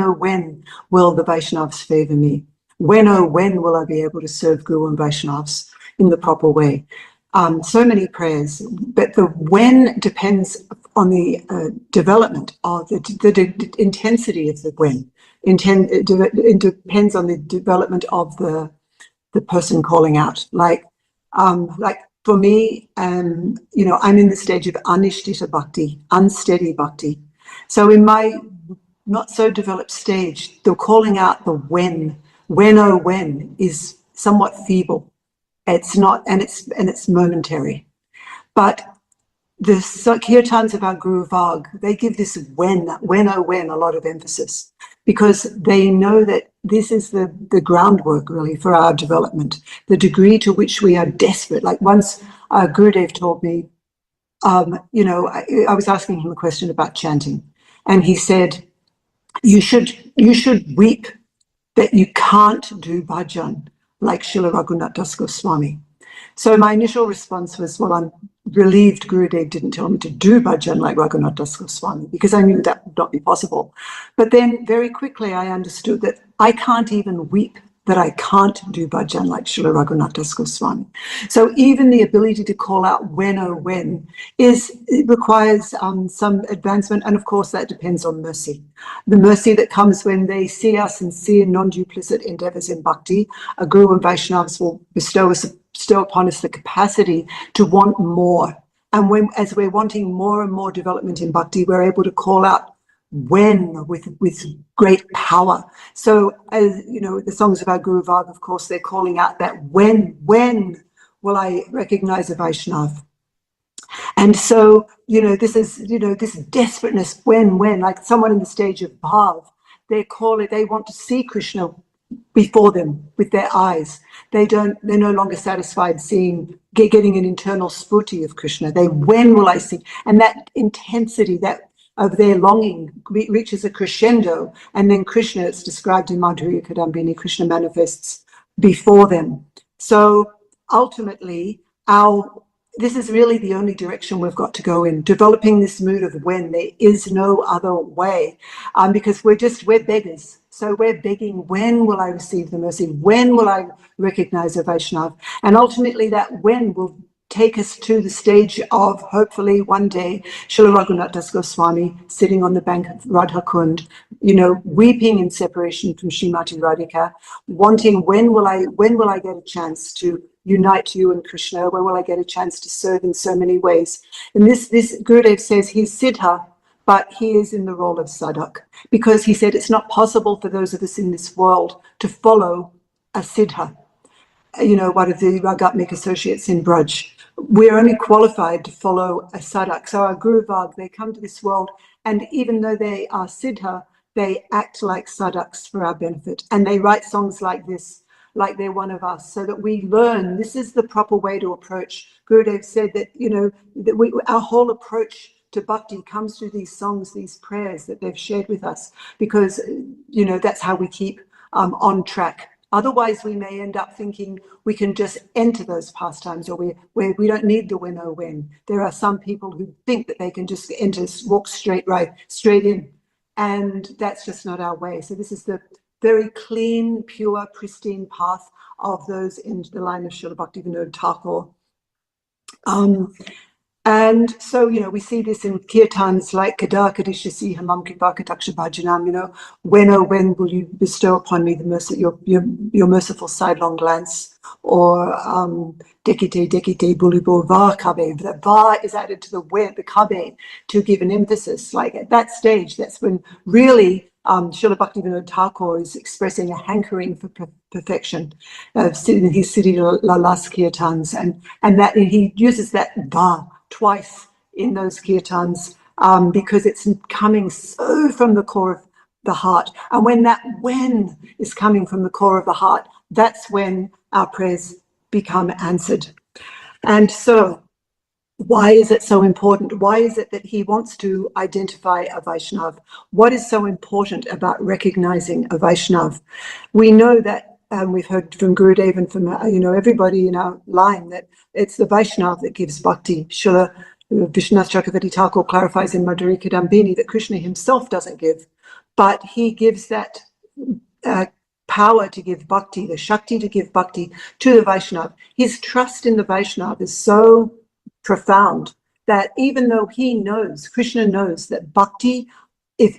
will the Vaishnavas favor me? When will I be able to serve Guru and Vaishnavas in the proper way? So many prayers, but the when depends on the development of the intensity of the when. It depends on the development of the person calling out. Like for me, I'm in the stage of anishtita bhakti, unsteady bhakti. So in my not so developed stage, the calling out the when is somewhat feeble. It's not, and it's momentary. But the kirtans of our Guru Varg, they give this when a lot of emphasis, because they know that this is the groundwork really for our development, the degree to which we are desperate. Like once Gurudev told me, I was asking him a question about chanting, and he said, you should weep that you can't do bhajan like Srila Raghunath Das Goswami. So my initial response was, well, I'm relieved Gurudev didn't tell me to do bhajan like Raghunath Das Goswami, because I knew that would not be possible. But then very quickly I understood that I can't even weep that I can't do bhajan like Srila Raghunath Das Goswami. So even the ability to call out when, oh when, it requires some advancement, and of course that depends on mercy. The mercy that comes when they see us and see non-duplicit endeavors in bhakti. A Guru and Vaiṣṇavas will bestow upon us the capacity to want more. And as we're wanting more and more development in bhakti, we're able to call out when with great power. So as you know, the songs of our Guru Varg, of course, they're calling out that when will I recognize a Vaishnav? And so, this is, this desperateness, when, like someone in the stage of bhav, they want to see Krishna before them with their eyes. They're no longer satisfied getting an internal spruti of Krishna. When will I see? And that intensity, that of their longing reaches a crescendo, and then Krishna, it's described in Madhurya Kadambini, Krishna manifests before them. So ultimately, this is really the only direction we've got to go in, developing this mood of when. There is no other way, because we're beggars. So we're begging, when will I receive the mercy? When will I recognize a Vaishnav? And ultimately that when will take us to the stage of, hopefully one day, Srila Raghunath Das Goswami sitting on the bank of Radha Kund, weeping in separation from Srimati Radhika, wanting, when will I get a chance to unite you and Krishna? When will I get a chance to serve in so many ways? And this Gurudev says he's Siddha, but he is in the role of Sadhak, because he said it's not possible for those of us in this world to follow a Siddha, one of the Ragatmik associates in Braj. We're only qualified to follow a Sadhak. So our Guru Varg, they come to this world, and even though they are Siddha, they act like Sadhaks for our benefit. And they write songs like this, like they're one of us, so that we learn this is the proper way to approach. Gurudev said that, our whole approach to bhakti comes through these songs, these prayers that they've shared with us, because, that's how we keep on track. Otherwise, we may end up thinking we can just enter those pastimes, or we don't need the when, oh when. There are some people who think that they can just enter, walk straight in, and that's just not our way. So this is the very clean, pure, pristine path of those in the line of Srila Bhaktivinoda Thakur. And so, we see this in kirtans like Kada Kadishasi Hamam Kripa Kataksha Bhajanam, when, oh when will you bestow upon me the mercy, your merciful sidelong glance, or Dekite Bulibo Va Kabe. The Va is added to the Kabe to give an emphasis. Like at that stage, that's when really Srila Bhaktivinoda Thakur is expressing a hankering for perfection in his Siddhi Lālasā kirtans, and that he uses that Va twice in those kirtans because it's coming so from the core of the heart. And when that when is coming from the core of the heart, that's when our prayers become answered. And so why is it so important? Why is it that he wants to identify a Vaishnav? What is so important about recognizing a Vaishnav? We know that, we've heard from Gurudev and from everybody in our line, that it's the Vaishnav that gives bhakti. Srila Vishwanath Chakravarti Thakur clarifies in Madhurya Kadambini that Krishna himself doesn't give, but he gives that power to give bhakti, the Shakti to give bhakti to the Vaishnav. His trust in the Vaishnav is so profound that even though Krishna knows that bhakti, if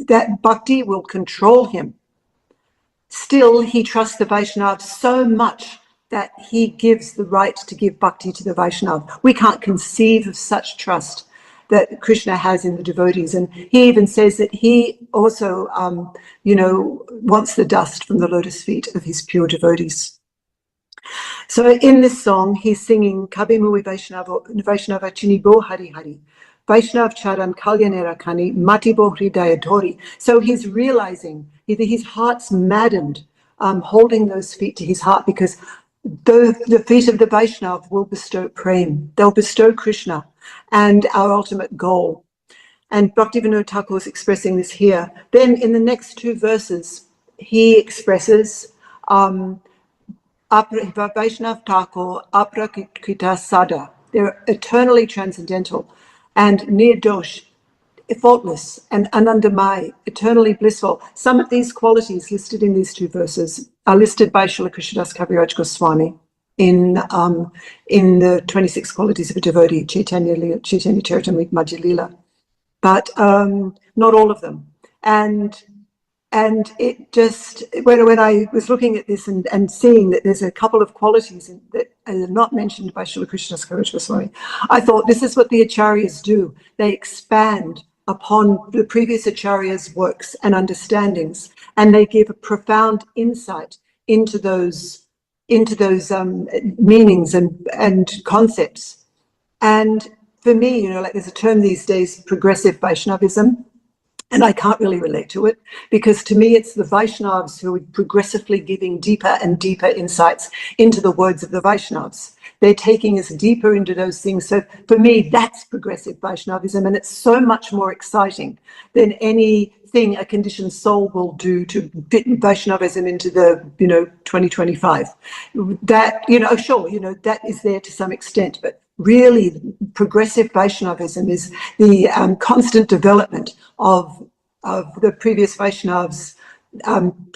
that bhakti will control him, still he trusts the Vaishnav so much that he gives the right to give bhakti to the Vaishnav. We can't conceive of such trust that Krishna has in the devotees. And he even says that he also, wants the dust from the lotus feet of his pure devotees. So in this song, he's singing Kabe Mui Vaiṣṇava Cinibo Hari Hari. Vaishnav Charan Kalyanera Kani Matibo Hridaya Dhori. So he's realizing his heart's maddened, holding those feet to his heart, because the feet of the Vaishnav will bestow prem. They'll bestow Krishna and our ultimate goal. And Bhaktivinoda Thakur is expressing this here. Then in the next two verses, he expresses Vaishnav Thakur Aprakrita Sada. They're eternally transcendental and nirdosh, faultless, and anandamai, eternally blissful. Some of these qualities listed in these two verses are listed by Srila Krishnadas Kaviraj Goswami in the 26 qualities of a devotee, Chaitanya Charitamrita Madhya Lila, but not all of them. And it just, when I was looking at this and seeing that there's a couple of qualities that are not mentioned by Srila Krishnadas Kaviraj Goswami, I thought this is what the acharyas do. They expand upon the previous acharyas' works and understandings, and they give a profound insight into those meanings and concepts. And for me, like there's a term these days, progressive Vaishnavism, and I can't really relate to it, because to me it's the Vaishnavas who are progressively giving deeper and deeper insights into the words of the Vaishnavas. They're taking us deeper into those things. So for me, that's progressive Vaishnavism, and it's so much more exciting than anything a conditioned soul will do to fit Vaishnavism into the 2025. That, sure, that is there to some extent, but really progressive Vaishnavism is the constant development of the previous Vaishnavas'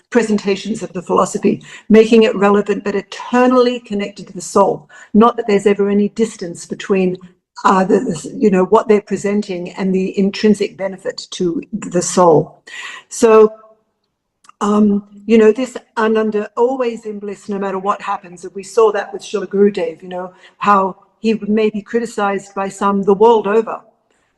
presentations of the philosophy, making it relevant but eternally connected to the soul. Not that there's ever any distance between what they're presenting and the intrinsic benefit to the soul. So this Ananda, always in bliss no matter what happens. And we saw that with Srila Gurudev, how he may be criticized by some the world over,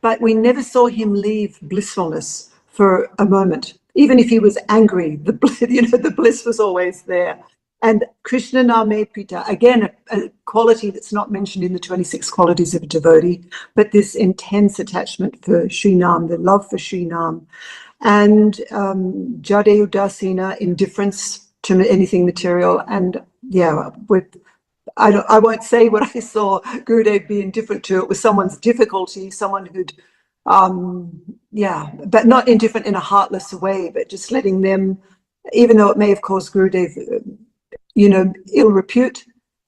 but we never saw him leave blissfulness for a moment. Even if he was angry, the bliss was always there. And Krishna Name Prita, again, a quality that's not mentioned in the 26 qualities of a devotee, but this intense attachment for Sri Nam, the love for Sri Nam. And Jade Udasina, indifference to anything material. And I won't say what I saw Gurudev be indifferent to. It was someone's difficulty, someone who'd, but not indifferent in a heartless way, but just letting them, even though it may have caused Gurudev, ill repute,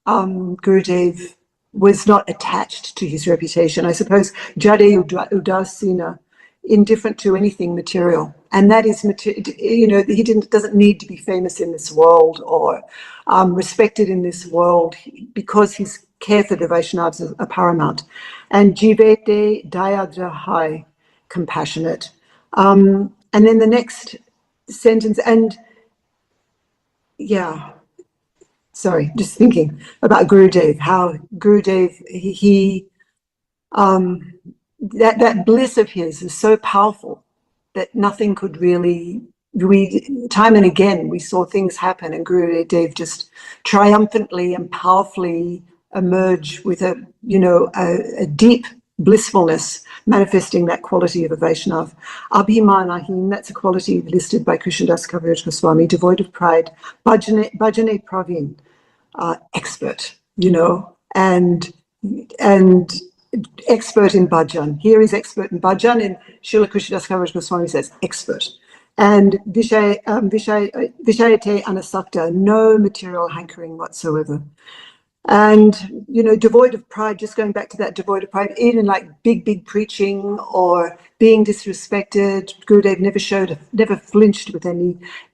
Gurudev was not attached to his reputation. I suppose Jade Udasina, indifferent to anything material, and that is he doesn't need to be famous in this world or respected in this world, because his care for the Vaishnavas are paramount. And Jivete Dayadrahai, compassionate. And then the next sentence, just thinking about Gurudev, how Gurudev, that bliss of his is so powerful that nothing could really, time and again, we saw things happen and Gurudev just triumphantly and powerfully emerge with a deep blissfulness, manifesting that quality of a Vaishnav. Abhimanahim, that's a quality listed by Krishnadas Kaviraj Goswami, devoid of pride. Bhajane Praveen, expert, and expert in bhajan. Here is expert in bhajan, and Srila Krishnadas Kaviraj Goswami says expert. And Vishayate Anasakta, no material hankering whatsoever. And, devoid of pride, just going back to that, devoid of pride, even like big preaching or being disrespected. Gurudev never flinched with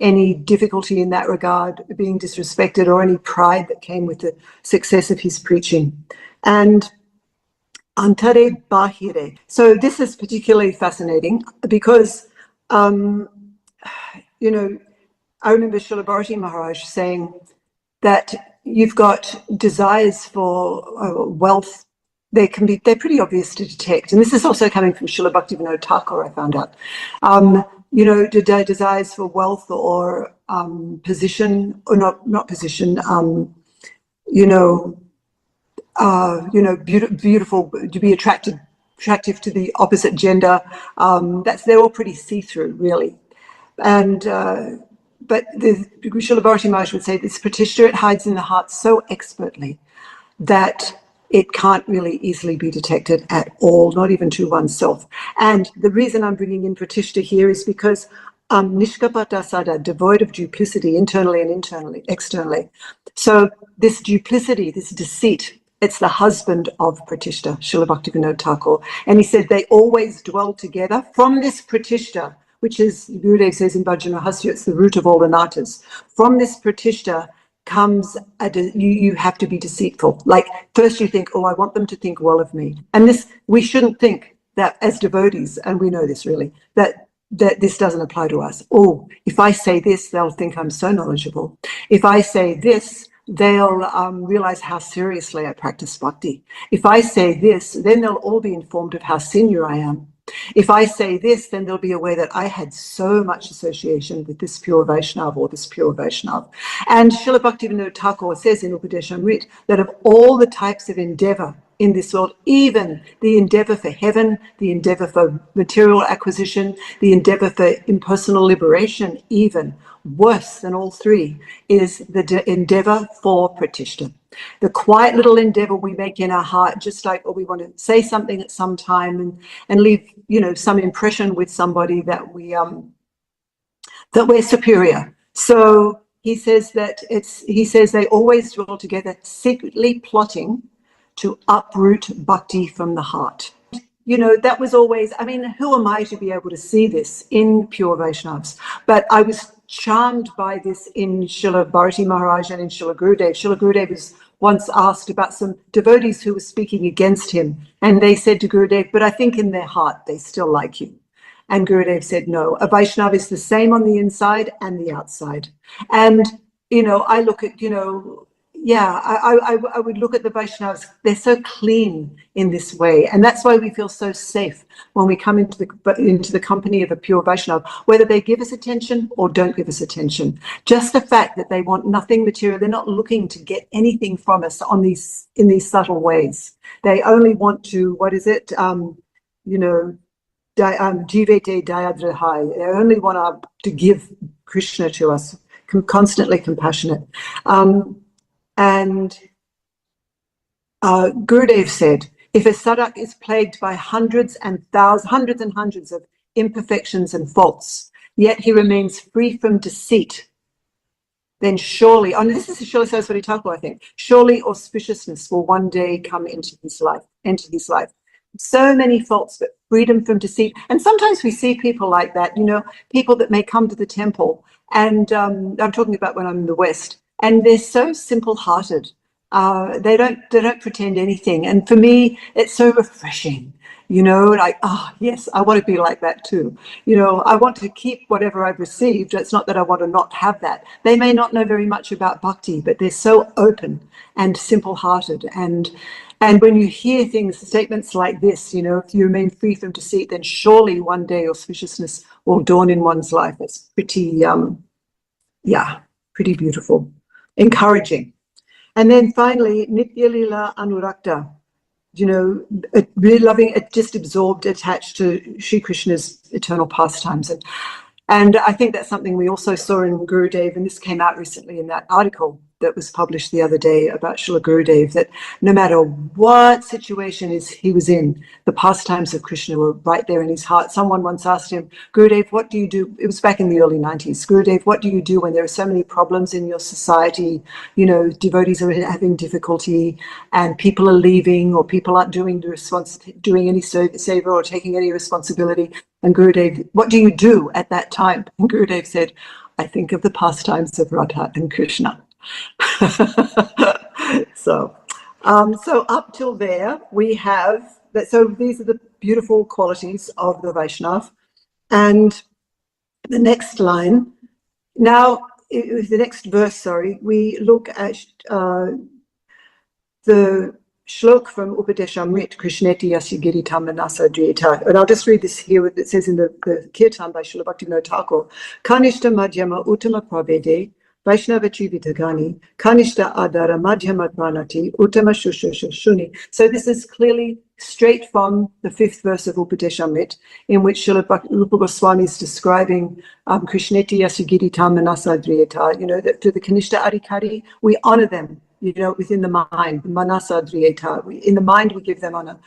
any difficulty in that regard, being disrespected, or any pride that came with the success of his preaching. And Antare Bahire. So this is particularly fascinating because, I remember Srila Bharati Maharaj saying that you've got desires for wealth. They're pretty obvious to detect. And this is also coming from Srila Bhaktivinoda Thakur, I found out. Desires for wealth or position, or not position, beautiful, to be attractive to the opposite gender. They're all pretty see-through, really. And but the Srila Bharati Maharaj would say this pratishta, it hides in the heart so expertly that it can't really easily be detected at all, not even to oneself. And the reason I'm bringing in pratishta here is because nishkapata sada, devoid of duplicity, internally and externally. So this duplicity, this deceit, It's the husband of Pratishta, Srila Bhaktivinoda Thakur. And he said they always dwell together from this Pratishta, which is, Gurudev says in Bhajana Hasya, it's the root of all the natas. From this Pratishta comes, you have to be deceitful. Like, first you think, oh, I want them to think well of me. And this, we shouldn't think that as devotees, and we know this really, that this doesn't apply to us. Oh, if I say this, they'll think I'm so knowledgeable. If I say this, they'll realize how seriously I practice bhakti. If I say this, then they'll all be informed of how senior I am. If I say this, then they'll be aware that I had so much association with this pure Vaiṣṇava or this pure Vaiṣṇava. And Srila Bhaktivinoda Thakur says in Upadeshamrita that of all the types of endeavor in this world, even the endeavor for heaven, the endeavor for material acquisition, the endeavor for impersonal liberation, even worse than all three is the endeavor for Pratishta. The quiet little endeavor we make in our heart, just like, oh, we want to say something at some time and leave, some impression with somebody that we're superior. So he says they always dwell together, secretly plotting to uproot bhakti from the heart. That was always, who am I to be able to see this in pure Vaishnavas? But I was charmed by this in Srila Bharati Maharaj and in Srila Gurudev. Srila Gurudev was once asked about some devotees who were speaking against him. And they said to Gurudev, but I think in their heart they still like you. And Gurudev said, no, a Vaishnava is the same on the inside and the outside. And, I look at, I would look at the Vaishnavas, they're so clean in this way. And that's why we feel so safe when we come into the company of a pure Vaishnava, whether they give us attention or don't give us attention. Just the fact that they want nothing material, they're not looking to get anything from us in these subtle ways. They only want to, jivete dayadrahai. They only want to give Krishna to us, constantly compassionate. And Gurudev said, if a sadhak is plagued by hundreds and hundreds of imperfections and faults, yet he remains free from deceit, then surely, this is Srila Saraswati Thakur, I think, surely auspiciousness will one day come into his life. So many faults, but freedom from deceit. And sometimes we see people like that, people that may come to the temple, and I'm talking about when I'm in the West, and they're so simple-hearted. They don't pretend anything. And for me, it's so refreshing, like, yes, I want to be like that too. I want to keep whatever I've received. It's not that I want to not have that. They may not know very much about bhakti, but they're so open and simple-hearted. And when you hear statements like this, if you remain free from deceit, then surely one day auspiciousness will dawn in one's life. It's pretty, pretty beautiful. Encouraging. And then finally, Nitya Lila Anurakta, really loving it, just absorbed, attached to Sri Krishna's eternal pastimes. And I think that's something we also saw in Gurudev, and this came out recently in that article that was published the other day about Srila Gurudev, that no matter what situation he was in, the pastimes of Krishna were right there in his heart. Someone once asked him, Gurudev, what do you do? It was back in the early 90s. Gurudev, what do you do when there are so many problems in your society? Devotees are having difficulty and people are leaving, or people aren't doing any seva or taking any responsibility. And Gurudev, what do you do at that time? And Gurudev said, I think of the pastimes of Radha and Krishna. So up till there we have that. So these are the beautiful qualities of the Vaishnava. And the next line, now the next verse, we look at the shlok from Upadeshamrita, Krishneti Yasya Giritam Manasa Dveta. And I'll just read this here. It says in the Kirtan by Srila Bhaktivinoda Thakur, Kanishta Madhyama Uttama Pravede Vaiṣṇava Chivitagani, Kanishta Adara Madhyama Pranati, Uttama Shuni. So this is clearly straight from the 5th verse of Upadeshamrita, in which Srila Rupa Goswami is describing Krishneti Yasugiritam Manasadriyata, that to the Kanishta Adhikari, we honor them, within the mind, Manasadriyata. In the mind, we give them honor.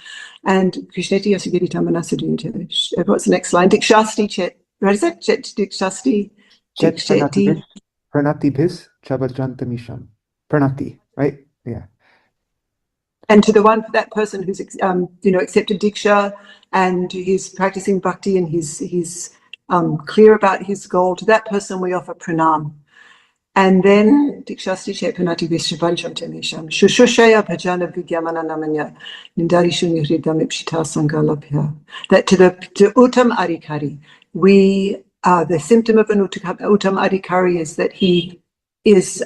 And Krishneti Yasugiritam Manasadriyata. What's the next line? Dikshasti Chet. What is that? Dikshasti. Diksheti. Pranati bhis chabajantamisham. Pranati, right? Yeah. And to that person who's accepted Diksha and he's practicing bhakti and he's clear about his goal, to that person we offer pranam. And then Dikshasti Chepanati Vishvaljam Temesham Shushushaya Bhajana Vidyamana Namanya Nindari Shunihridam Ipshita Sangalabhya. That to Uttam Adhikari, the symptom of an Uttam Adhikari is that he is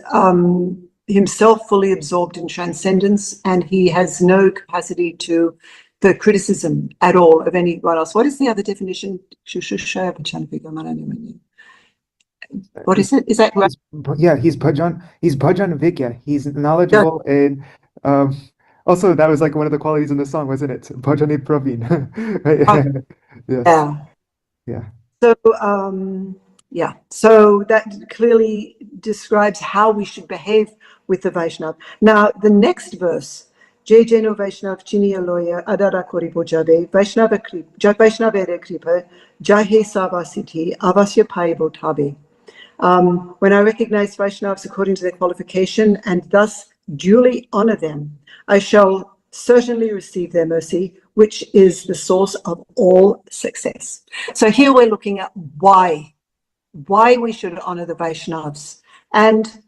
himself fully absorbed in transcendence and he has no capacity for criticism at all of anyone else. What is the other definition? Shushushaya Bhajana Vidyamana Namanya. What is it? Is that right? He's bhajan Vigya. He's knowledgeable and also that was like one of the qualities in the song, wasn't it? Bhajani Praveen. Right? Yes. Yeah. So that clearly describes how we should behave with the Vaishnav. Now the next verse, Jai Jeno Vaishnav Chiniya Loya Adara Koribo Jabe Vaishnavere Kripa Jahe Savasiti Avasya Paibo Tabe. When I recognize Vaishnavas according to their qualification and thus duly honor them, I shall certainly receive their mercy, which is the source of all success. So here we're looking at why we should honor the Vaishnavas. And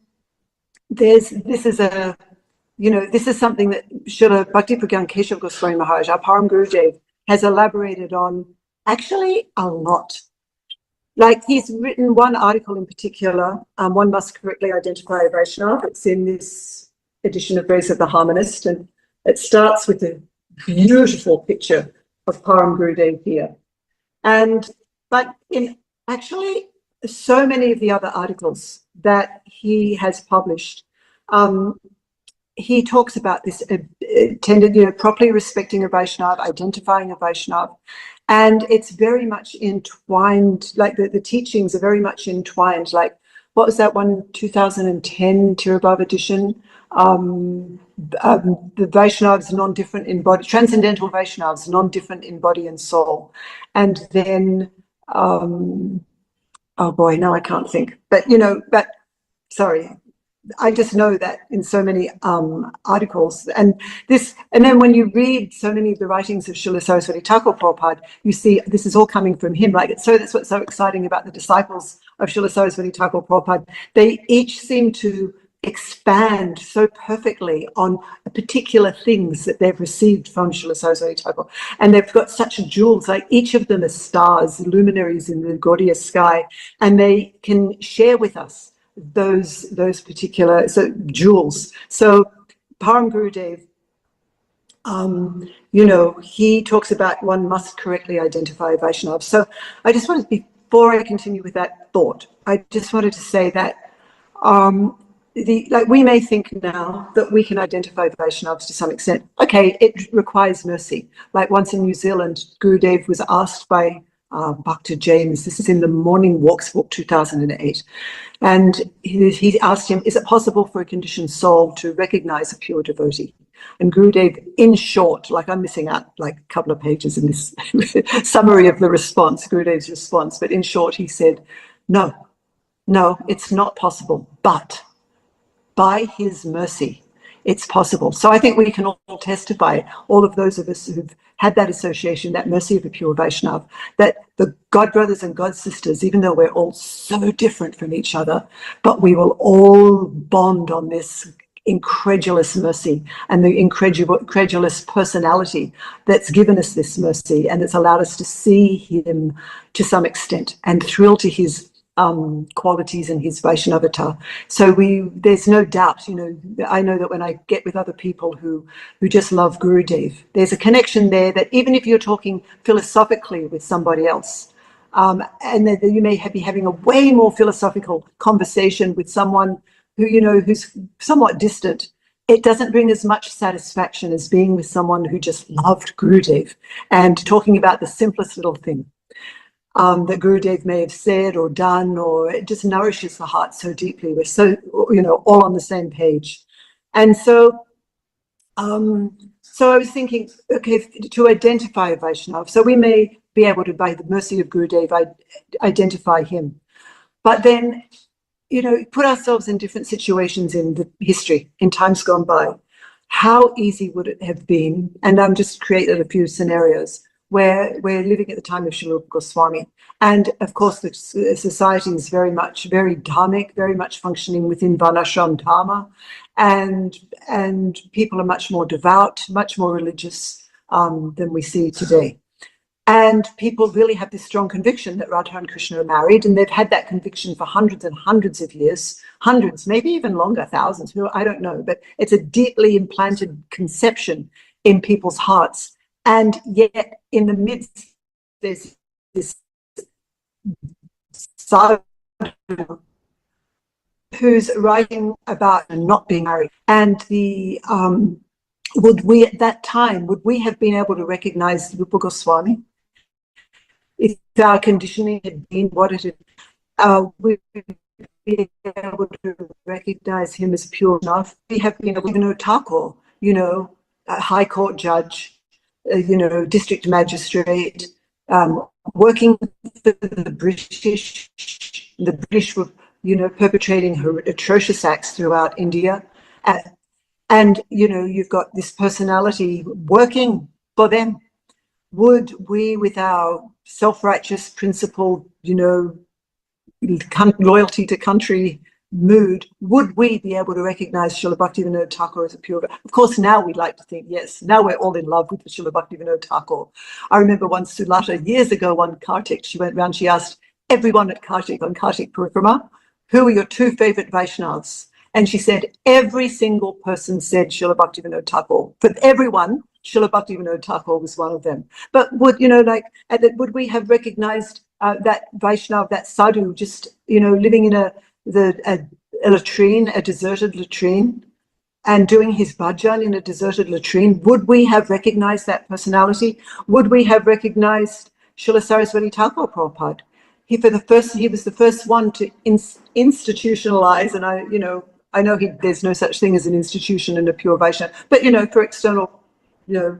this is something that Srila Bhakti Pragyan Keshav Goswami Maharaj, our Param Gurudev, has elaborated on actually a lot. Like he's written one article in particular, one must correctly identify a Vaishnava. It's in this edition of Grace of the Harmonist, and it starts with a beautiful picture of Param Gurudev here. But in actually so many of the other articles that he has published, he talks about this properly respecting a Vaishnava, identifying a Vaishnava. And it's very much entwined, like the teachings are very much entwined. Like, what was that one, 2010 Tirabhav edition? The Vaishnavas non-different in body, transcendental Vaishnavas non-different in body and soul. And then, oh boy, now I can't think. But, sorry. I just know that in so many articles and then when you read so many of the writings of Srila Saraswati Thakur Prabhupada, you see this is all coming from him. So that's what's so exciting about the disciples of Srila Saraswati Thakur Prabhupada. They each seem to expand so perfectly on particular things that they've received from Srila Saraswati Thakur. And they've got such jewels, like each of them are stars, luminaries in the Gaudiya sky, and they can share with us those particular jewels. So Param Gurudev, he talks about one must correctly identify Vaishnava. So I just wanted, before I continue with that thought, I just wanted to say that we may think now that we can identify Vaishnavas to some extent. Okay, it requires mercy. Like once in New Zealand, Gurudev was asked by Bhakta James, this is in the Morning Walks book 2008, and he asked him, is it possible for a conditioned soul to recognize a pure devotee? And Gurudev, in short, like I'm missing out like a couple of pages in this summary of the response, Gurudev's response, but in short he said, no, it's not possible, but by his mercy, it's possible. So I think we can all testify, all of those of us who've had that association, that mercy of a pure Vaishnava, that the God brothers and God sisters, even though we're all so different from each other, but we will all bond on this incredulous mercy and the incredulous personality that's given us this mercy and that's allowed us to see him to some extent and thrill to his qualities and his Vaishnavata. So there's no doubt, I know that when I get with other people who just love Gurudev, there's a connection there that even if you're talking philosophically with somebody else, and that you may be having a way more philosophical conversation with someone who's somewhat distant, it doesn't bring as much satisfaction as being with someone who just loved Gurudev and talking about the simplest little thing that Gurudev may have said or done, or it just nourishes the heart so deeply. We're so, all on the same page. And so I was thinking, okay, to identify a Vaishnava, so we may be able to, by the mercy of Gurudev, identify him. But then, put ourselves in different situations in the history, in times gone by. how easy would it have been? And I'm just created a few scenarios where we're living at the time of Srila Goswami. And of course, the society is very dharmic, very much functioning within Varnashram Dharma. And people are much more devout, much more religious than we see today. And people really have this strong conviction that Radha and Krishna are married, and they've had that conviction for hundreds and hundreds of years, hundreds, maybe even longer, thousands, I don't know, but it's a deeply implanted conception in people's hearts. And yet in the midst, there's this sadhu who's writing about not being married. And would we at that time, would we have been able to recognize Rupa Goswami? If our conditioning had been what it had, we would be able to recognize him as pure enough. We have been able to know Thakur, a high court judge, district magistrate, working for the British. The British were, perpetrating atrocious acts throughout India. And you've got this personality working for them. Would we, with our self-righteous principle, loyalty to country mood, would we be able to recognize Srila Bhaktivinoda Thakur as a pure? Of course, now we'd like to think, yes, now we're all in love with Srila Bhaktivinoda Thakur. I remember once Sulata, years ago, one Kartik, she went around, she asked everyone at Kartik, on Kartik Parikrama, who are your two favorite Vaishnavas? And she said, every single person said Srila Bhaktivinoda Thakur. For everyone, Srila Bhaktivinoda Thakur was one of them. But would, would we have recognized that Vaishnava, that sadhu, just, living in a latrine, a deserted latrine, and doing his bhajan in a deserted latrine? Would we have recognized that personality? Would we have recognized Srila Saraswati Thakur Prabhupada? He was the first one to institutionalize, and I know there's no such thing as an institution in a pure Vaishnava, but for external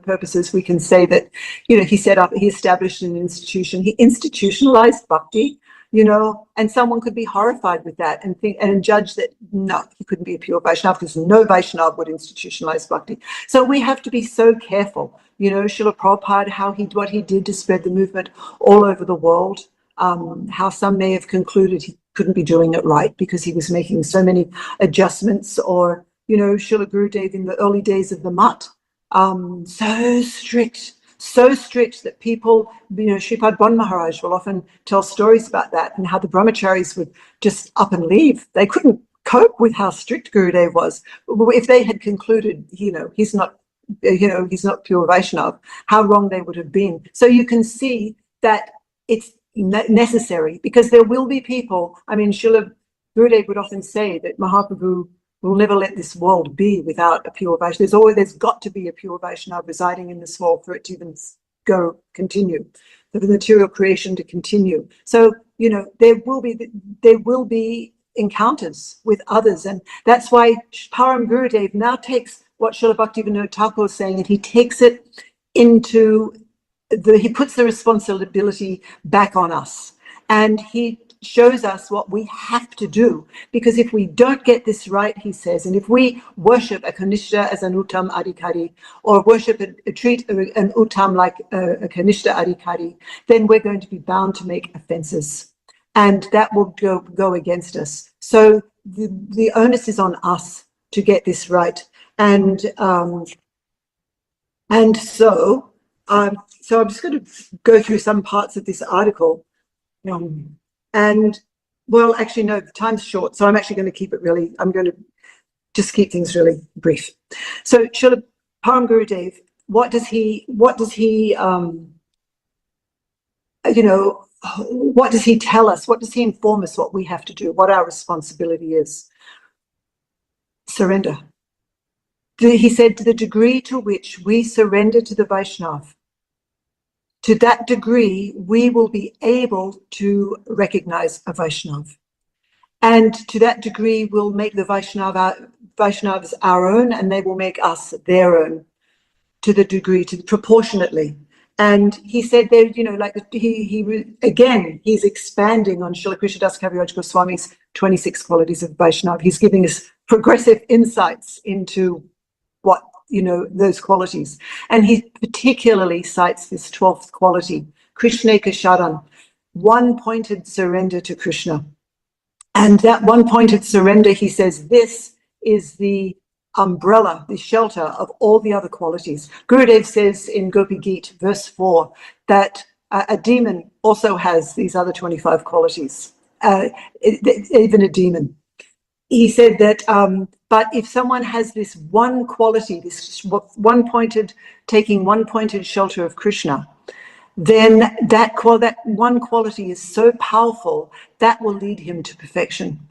purposes, we can say that he established an institution. He institutionalized bhakti, and someone could be horrified with that and think and judge that no, he couldn't be a pure Vaishnava because no Vaishnava would institutionalize bhakti. So we have to be so careful. Srila Prabhupada, what he did to spread the movement all over the world. How some may have concluded he couldn't be doing it right because he was making so many adjustments, or Srila Gurudev in the early days of the Mutt, so strict that people, Shripad Bon Maharaj will often tell stories about that and how the brahmacharis would just up and leave. They couldn't cope with how strict Gurudev was. If they had concluded, he's not pure Vaishnava, how wrong they would have been. So you can see that it's necessary, because there will be people. I mean, Srila Gurudev would often say that Mahaprabhu will never let this world be without a pure Vaishnava. There's got to be a pure Vaishnava residing in this world for it to even continue, for the material creation to continue. So, there will be encounters with others, and that's why Param Gurudev now takes what Srila Bhaktivinoda Thakur is saying, and he takes it into he puts the responsibility back on us, and he shows us what we have to do, because if we don't get this right, he says, and if we worship a Kanishta as an Uttam Adhikari, or treat an Uttam like a Kanishta Adhikari, then we're going to be bound to make offenses, and that will go against us. So the onus is on us to get this right, and so I'm just going to go through some parts of this article. And, well, actually, no, the time's short, so I'm actually going to keep it I'm going to just keep things really brief. So Srila Param Gurudev, what does he tell us? What does he inform us what we have to do, what our responsibility is? Surrender. He said, to the degree to which we surrender to the Vaishnava, to that degree, we will be able to recognize a Vaishnava. And to that degree, we'll make the Vaishnavas our own, and they will make us their own, to the degree, proportionately. And he said there, he's expanding on Srila Krishnadas Kaviraj Goswami's 26 qualities of Vaishnava. He's giving us progressive insights into what those qualities. And he particularly cites this 12th quality, Krishneka Sharan, one-pointed surrender to Krishna. And that one-pointed surrender, he says, this is the umbrella, the shelter of all the other qualities. Gurudev says in Gopi Geet, verse 4, that a demon also has these other 25 qualities, even a demon. He said that, but if someone has this one quality, this taking one-pointed shelter of Krishna, then that one quality is so powerful that will lead him to perfection.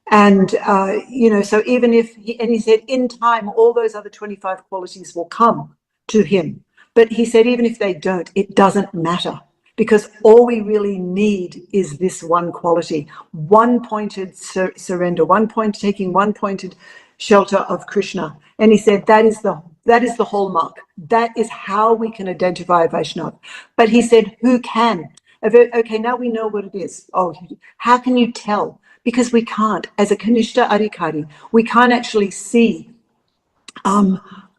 And, so even if, he said in time, all those other 25 qualities will come to him. But he said, even if they don't, it doesn't matter, because all we really need is this one quality, one-pointed surrender, taking one-pointed shelter of Krishna. And he said, that is the hallmark. That is how we can identify a Vaishnava. But he said, who can? Okay, now we know what it is. Oh, how can you tell? Because we can't. As a Kanishta Adhikari, we can't actually see.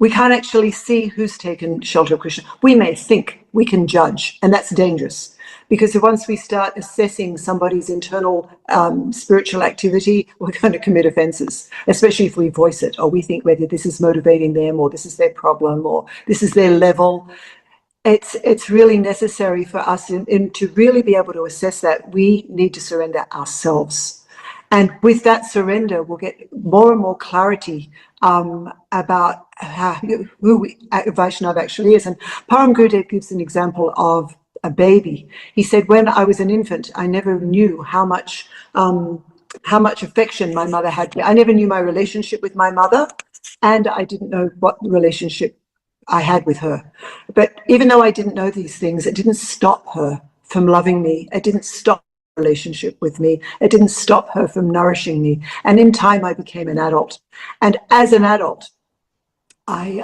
We can't actually see who's taken shelter of Krishna. We may think, we can judge, and that's dangerous. Because once we start assessing somebody's internal spiritual activity, we're going to commit offenses, especially if we voice it, or we think whether this is motivating them, or this is their problem, or this is their level. It's really necessary for us to really be able to assess that. We need to surrender ourselves. And with that surrender, we'll get more and more clarity about who Vaishnava actually is. And Param Gurudev gives an example of a baby. He said, when I was an infant, I never knew how much affection my mother had. I never knew my relationship with my mother, and I didn't know what relationship I had with her. But even though I didn't know these things, it didn't stop her from loving me. It didn't stop relationship with me. It didn't stop her from nourishing me. And in time, I became an adult. And as an adult, I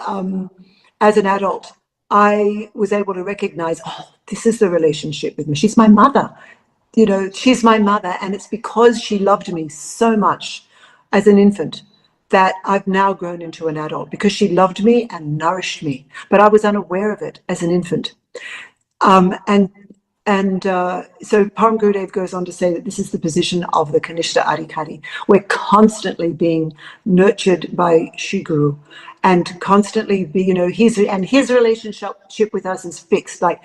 was able to recognize, oh, this is the relationship with me. She's my mother. She's my mother. And it's because she loved me so much as an infant that I've now grown into an adult, because she loved me and nourished me. But I was unaware of it as an infant. So Param Gurudev goes on to say that this is the position of the Kanishta Adhikari. We're constantly being nurtured by Shri Guru, and constantly his relationship with us is fixed. Like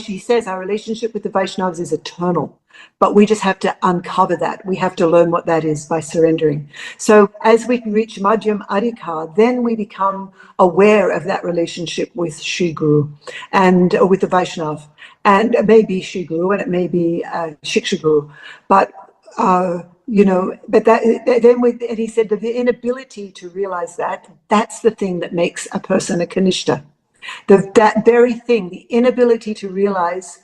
he says our relationship with the Vaishnavas is eternal, but we just have to uncover that. We have to learn what that is by surrendering. So as we reach Madhyam Adhikar, then we become aware of that relationship with Shri Guru and with the Vaishnava. And it may be Shri Guru and it may be Shiksha Guru, but and he said that the inability to realize that's the thing that makes a person a Kanishta. That very thing, the inability to realize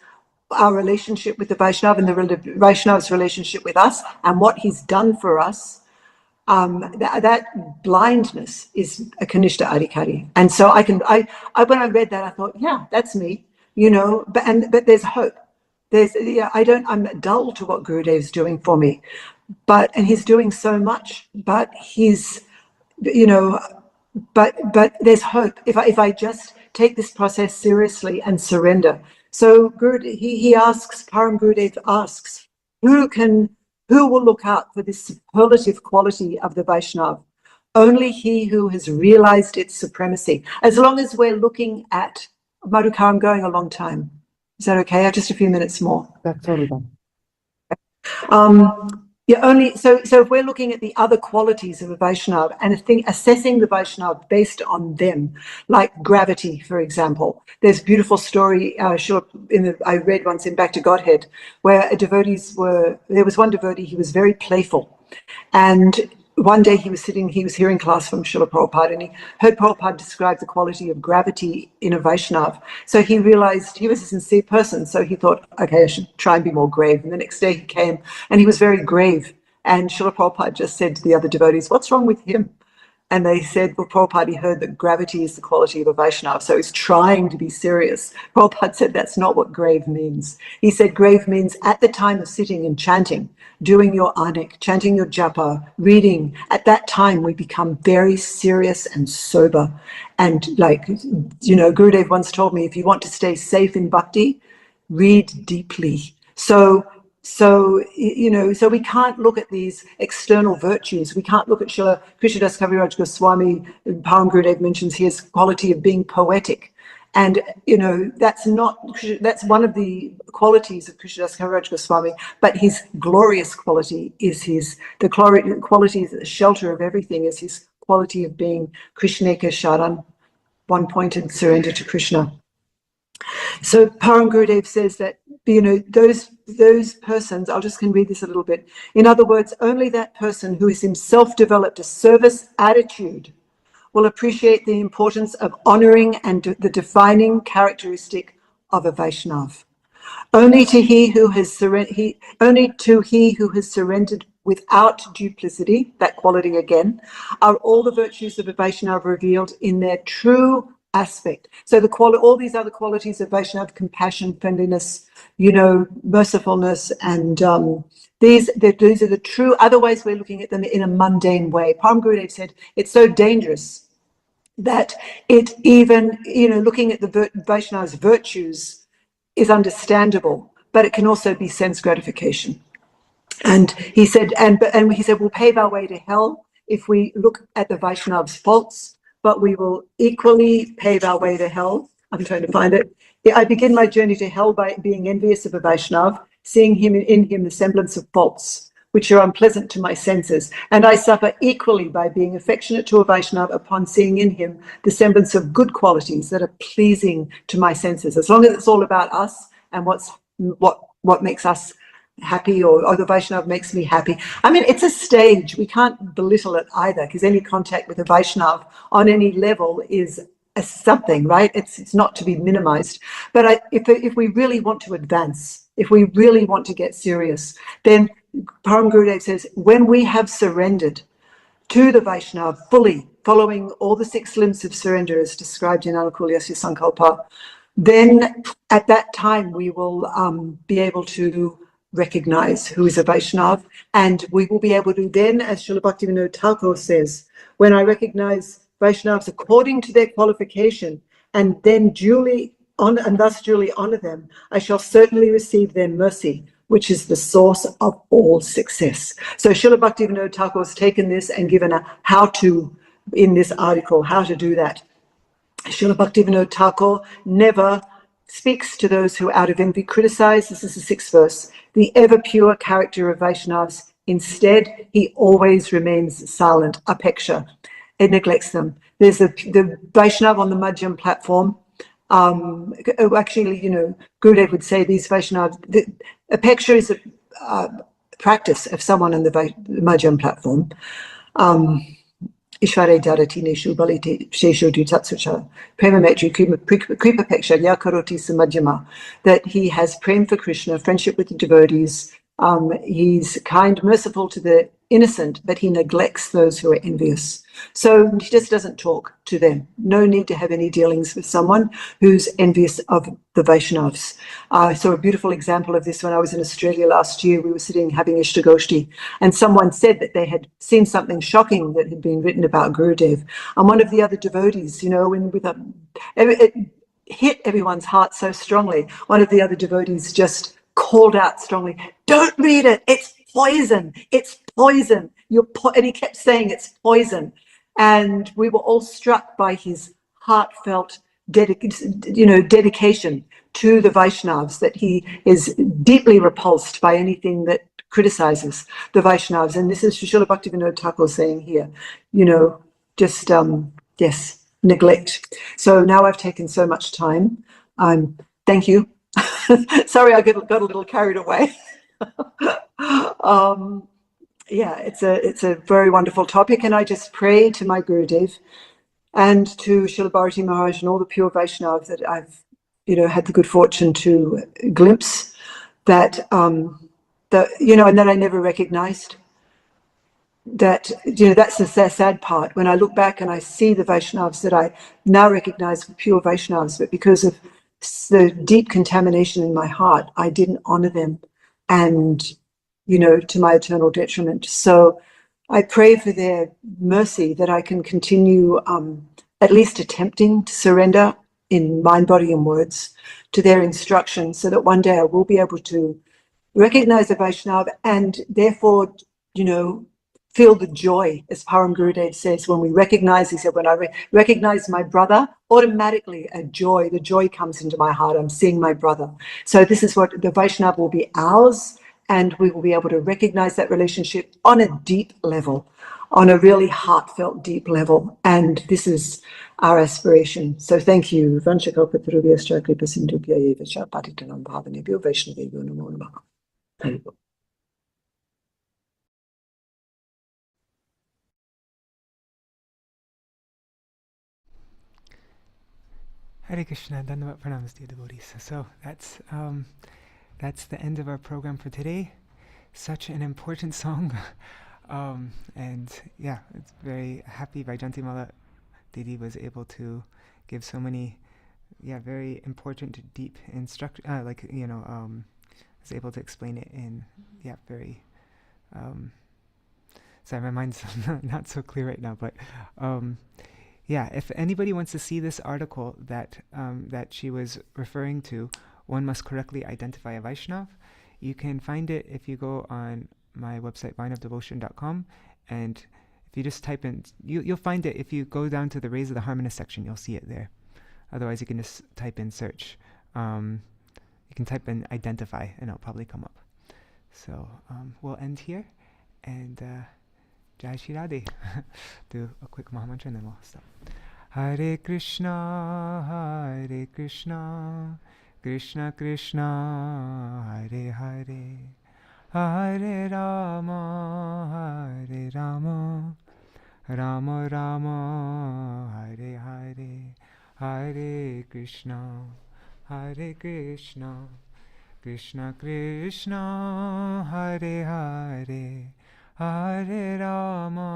our relationship with the Vaishnava and the Vaishnava's relationship with us and what he's done for us, that blindness is a Kanishta Adhikari. And so when I read that, I thought, yeah, that's me, but there's hope. I'm dull to what Gurudev's doing for me, and he's doing so much, but but there's hope if I just take this process seriously and surrender. So Param Gurudev asks, who will look out for this superlative quality of the Vaishnava? Only he who has realized its supremacy. As long as we're looking at Madhukar, I'm going a long time. Is that okay? I have just a few minutes more. That's all done. So if we're looking at the other qualities of a Vaishnava and assessing the Vaishnava based on them, like gravity, for example, there's a beautiful story I read once in Back to Godhead, where there was one devotee, he was very playful, and one day he was hearing class from Srila Prabhupada, and he heard Prabhupada describe the quality of gravity in a Vaishnava. So he realized he was a sincere person. So he thought, okay, I should try and be more grave. And the next day he came and he was very grave. And Srila Prabhupada just said to the other devotees, what's wrong with him? And they said, well, Prabhupada heard that gravity is the quality of a Vaishnava, so he's trying to be serious. Prabhupada said that's not what grave means. He said grave means at the time of sitting and chanting, doing your anik, chanting your japa, reading, at that time we become very serious and sober. And like, you know, Gurudev once told me, if you want to stay safe in bhakti, read deeply. So you know, so we can't look at these external virtues. We can't look at Srila Krishnadas Kaviraj Goswami. Param Gurudev mentions his quality of being poetic. And, you know, that's one of the qualities of Krishnadas Kaviraj Goswami, but his glorious quality is the quality is the shelter of everything, is his quality of being Krishneka Sharan, one-pointed surrender to Krishna. So Param Gurudev says that, you know, those persons, I just can read this a little bit. In other words, only that person who has himself developed a service attitude will appreciate the importance of honoring and the defining characteristic of a Vaishnav. Only to he who has surrendered without duplicity, that quality again, are all the virtues of a Vaishnava revealed in their true aspect. So all these other qualities of Vaishnava, compassion, friendliness, you know, mercifulness, and these are the true. Otherwise, we're looking at them in a mundane way. Param Gurudev said it's so dangerous that it even, you know, looking at the Vaishnava's virtues is understandable, but it can also be sense gratification. And he said, and he said, we'll pave our way to hell if we look at the Vaishnav's faults, but we will equally pave our way to hell. I'm trying to find it. I begin my journey to hell by being envious of a Vaishnav, seeing in him the semblance of faults, which are unpleasant to my senses. And I suffer equally by being affectionate to a Vaishnav upon seeing in him the semblance of good qualities that are pleasing to my senses. As long as it's all about us and what makes us happy, or the Vaishnav makes me happy. I mean, it's a stage. We can't belittle it either, because any contact with a Vaishnav on any level is something, right? It's not to be minimized. But if we really want to advance, if we really want to get serious, then Param Gurudev says, when we have surrendered to the Vaishnav fully, following all the 6 limbs of surrender as described in Anukulyasya Sankalpa, then at that time we will be able to recognize who is a Vaishnav, and we will be able to then, as Srila Bhaktivinoda Thakur says, when I recognize Vaishnavas according to their qualification and then thus duly honor them, I shall certainly receive their mercy, which is the source of all success. So Srila Bhaktivinoda Thakur has taken this and given a how-to in this article, how to do that. Srila Bhaktivinoda Thakur never speaks to those who out of envy criticize. This is the 6th verse. The ever pure character of Vaishnavas. Instead, he always remains silent, apeksha. It neglects them. There's the Vaishnav on the Madhyam platform. Actually, you know, Gurudev would say these Vaishnavas, apeksha is a practice of someone on the Madhyam platform. Ishvare Dharatineshu Balite Sheshu Dutatsucha, Premametri Kripapeksha Yakaroti Samadhyama, that he has prem for Krishna, friendship with the devotees. He's kind, merciful to the innocent, but he neglects those who are envious. So he just doesn't talk to them. No need to have any dealings with someone who's envious of the Vaishnavas. I saw a beautiful example of this when I was in Australia last year. We were sitting having Ishtagoshti, and someone said that they had seen something shocking that had been written about Gurudev. And one of the other devotees, you know, it hit everyone's heart so strongly. One of the other devotees just called out strongly, "Don't read it, it's poison, it's poison." And he kept saying it's poison. And we were all struck by his heartfelt dedication to the Vaishnavas, that he is deeply repulsed by anything that criticizes the Vaishnavas. And this is Srila Bhaktivinoda Thakur saying here, you know, just, yes, neglect. So now I've taken so much time. Thank you. Sorry, I got a little carried away. Yeah, it's a very wonderful topic, and I just pray to my Gurudev and to Srila Bharati Maharaj and all the pure Vaishnavas that I've, you know, had the good fortune to glimpse, that and that I never recognized. that, that's the sad part. When I look back and I see the Vaishnavas that I now recognize were pure Vaishnavas, but because of the deep contamination in my heart, I didn't honor them, and, to my eternal detriment. So I pray for their mercy, that I can continue at least attempting to surrender in mind, body, and words to their instructions, so that one day I will be able to recognize a Vaishnava and therefore, feel the joy, as Param Gurudev says, when we recognize, he said, when I recognize my brother, automatically the joy comes into my heart. I'm seeing my brother. So this is what the Vaishnava will be ours, and we will be able to recognize that relationship on a deep level, on a really heartfelt, deep level. And this is our aspiration. So thank you. Vanchakalpatarubhyascha kripasindhubhya eva cha patitanam bhavanebhyo Vaishnavebhyo namo namaha. Thank you. Hare Krishna, Dandavat Pranams, dear devotees. So that's the end of our program for today. Such an important song. And yeah, it's very happy Vaijayantī-mālā Didi was able to give so many, very important, deep instruction. Was able to explain it in, very. Sorry, my mind's not so clear right now, but. If anybody wants to see this article that she was referring to, One Must Correctly Identify a Vaishnav, you can find it if you go on my website, vineofdevotion.com, and if you just type in, you'll find it. If you go down to the Rays of the Harmonists section, you'll see it there. Otherwise, you can just type in search. You can type in identify, and it'll probably come up. So we'll end here, and Jai Shri Radhe. Do a quick Mahamantra and then we'll stop. Hare Krishna, Krishna Krishna, Hare Hare, Hare Rama, Rama Rama, Hare Hare, Hare Krishna, Krishna Krishna, Hare Hare, Hare Rama,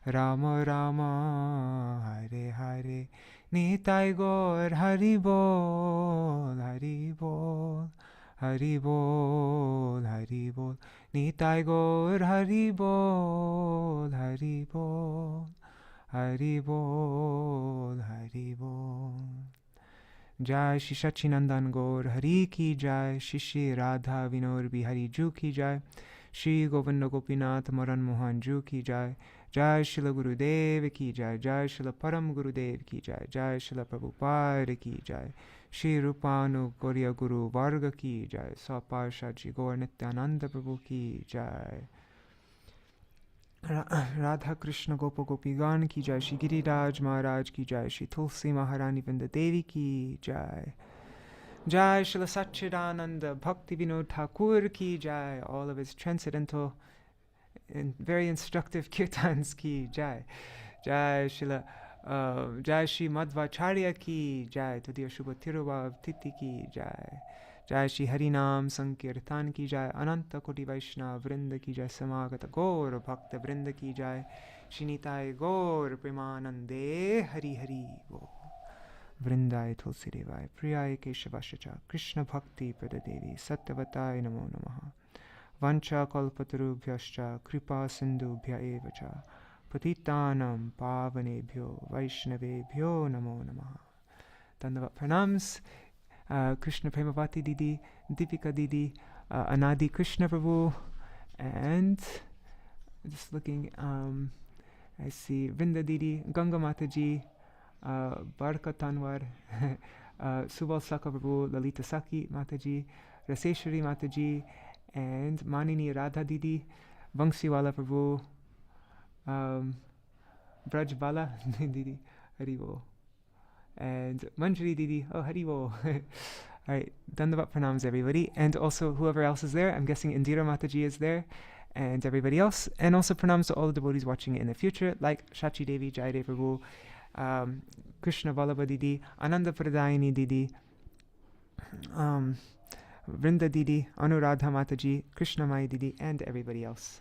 Rama Rama, Hare Hare. Nitai Gaur Hari Bol, Hari Bol, Hari Bol, Hari Bol. Nitai Gaur Hari Bol, Hari Bol, Hari Bol, Hari Bol. Jai Shri Sachinandan Gaur Hari Ki Jai, Shri Shri Radha Vinod Bihari Ju Ki Jai, Shri Govinda Gopinath Madan Mohan Ju Ki Jai, Jai Shila Gurudev Ki Jai, Jai Shila Param Gurudev Ki Jai, Jai Shila Prabhupada Ki Jai, Shri Rupanu Gauriya Guru Varga Ki Jai, Saparsha Ji Gaur Nityananda Prabhu Ki Jai, Radha Krishna Gopa Gopigan Ki Jai, Shri Giriraj Maharaj Ki Jai, Shri Tulsi Maharani Vrinda Devi Ki Jai, Jai Shila Satchidananda Bhakti Vinod Thakur Ki Jai, all of his transcendental and very instructive kirtans Ki Jai, Jai Shila Jai Shri Madhvacharya Ki Jai, to dear Shubha Tiruvav Titi Ki Jai, Jai Shri Harinam Sankirtan Ki Jai, Ananta Koti Vaishnava Vrinda Ki Jai, Samagata Gaur Bhakta Vrinda Ki Jai, Shinitai Gaur Premanande Hari Hari Bo. Vrindai Tulsi Devai, Priyai Keshavashacha, Krishna Bhakti Pradadevi, Sattvatai Namo Namaha. Vancha Kalpatarubhyascha, Kripa Sindhubhya Evacha, Patitanam Pavanebhyo, Vaishnavebhyo Namo Namaha. Dandavat Pranams, Krishna Premavati Didi, Deepika Didi, Anadi Krishna Prabhu, and just looking, I see Vrinda Didi, Ganga Mataji, Barka Tanwar, Subal Saka Prabhu, Lalita Saki Mataji, Raseshwari Mataji, and Manini Radha Didi, Vangsiwala Prabhu, Braj Bala Didi, Haribo, and Manjari Didi, oh Haribo. Alright, Dandavat Pranams everybody, and also whoever else is there. I'm guessing Indira Mataji is there, and everybody else, and also pranams to all the devotees watching in the future, like Shachi Devi, Jaydev Prabhu, Krishna Vallabha Didi, Ananda Pradayini Didi, Vrinda Didi, Anuradha Mataji, Krishna Mai Didi, and everybody else.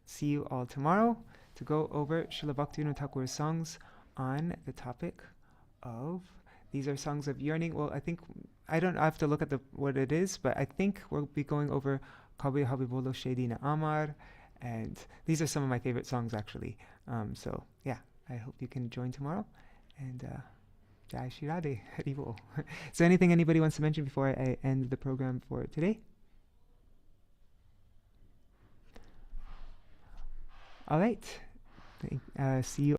See you all tomorrow to go over Srila Bhaktivinoda Thakur's songs on the topic of, these are songs of yearning. Well, I have to look at what it is, but I think we'll be going over Kabe Habibolo Shedina Amar, and these are some of my favorite songs actually. So yeah, I hope you can join tomorrow, and Jai Shri Radhe, Hari Bol. Is there anything anybody wants to mention before I end the program for today? All right. See you.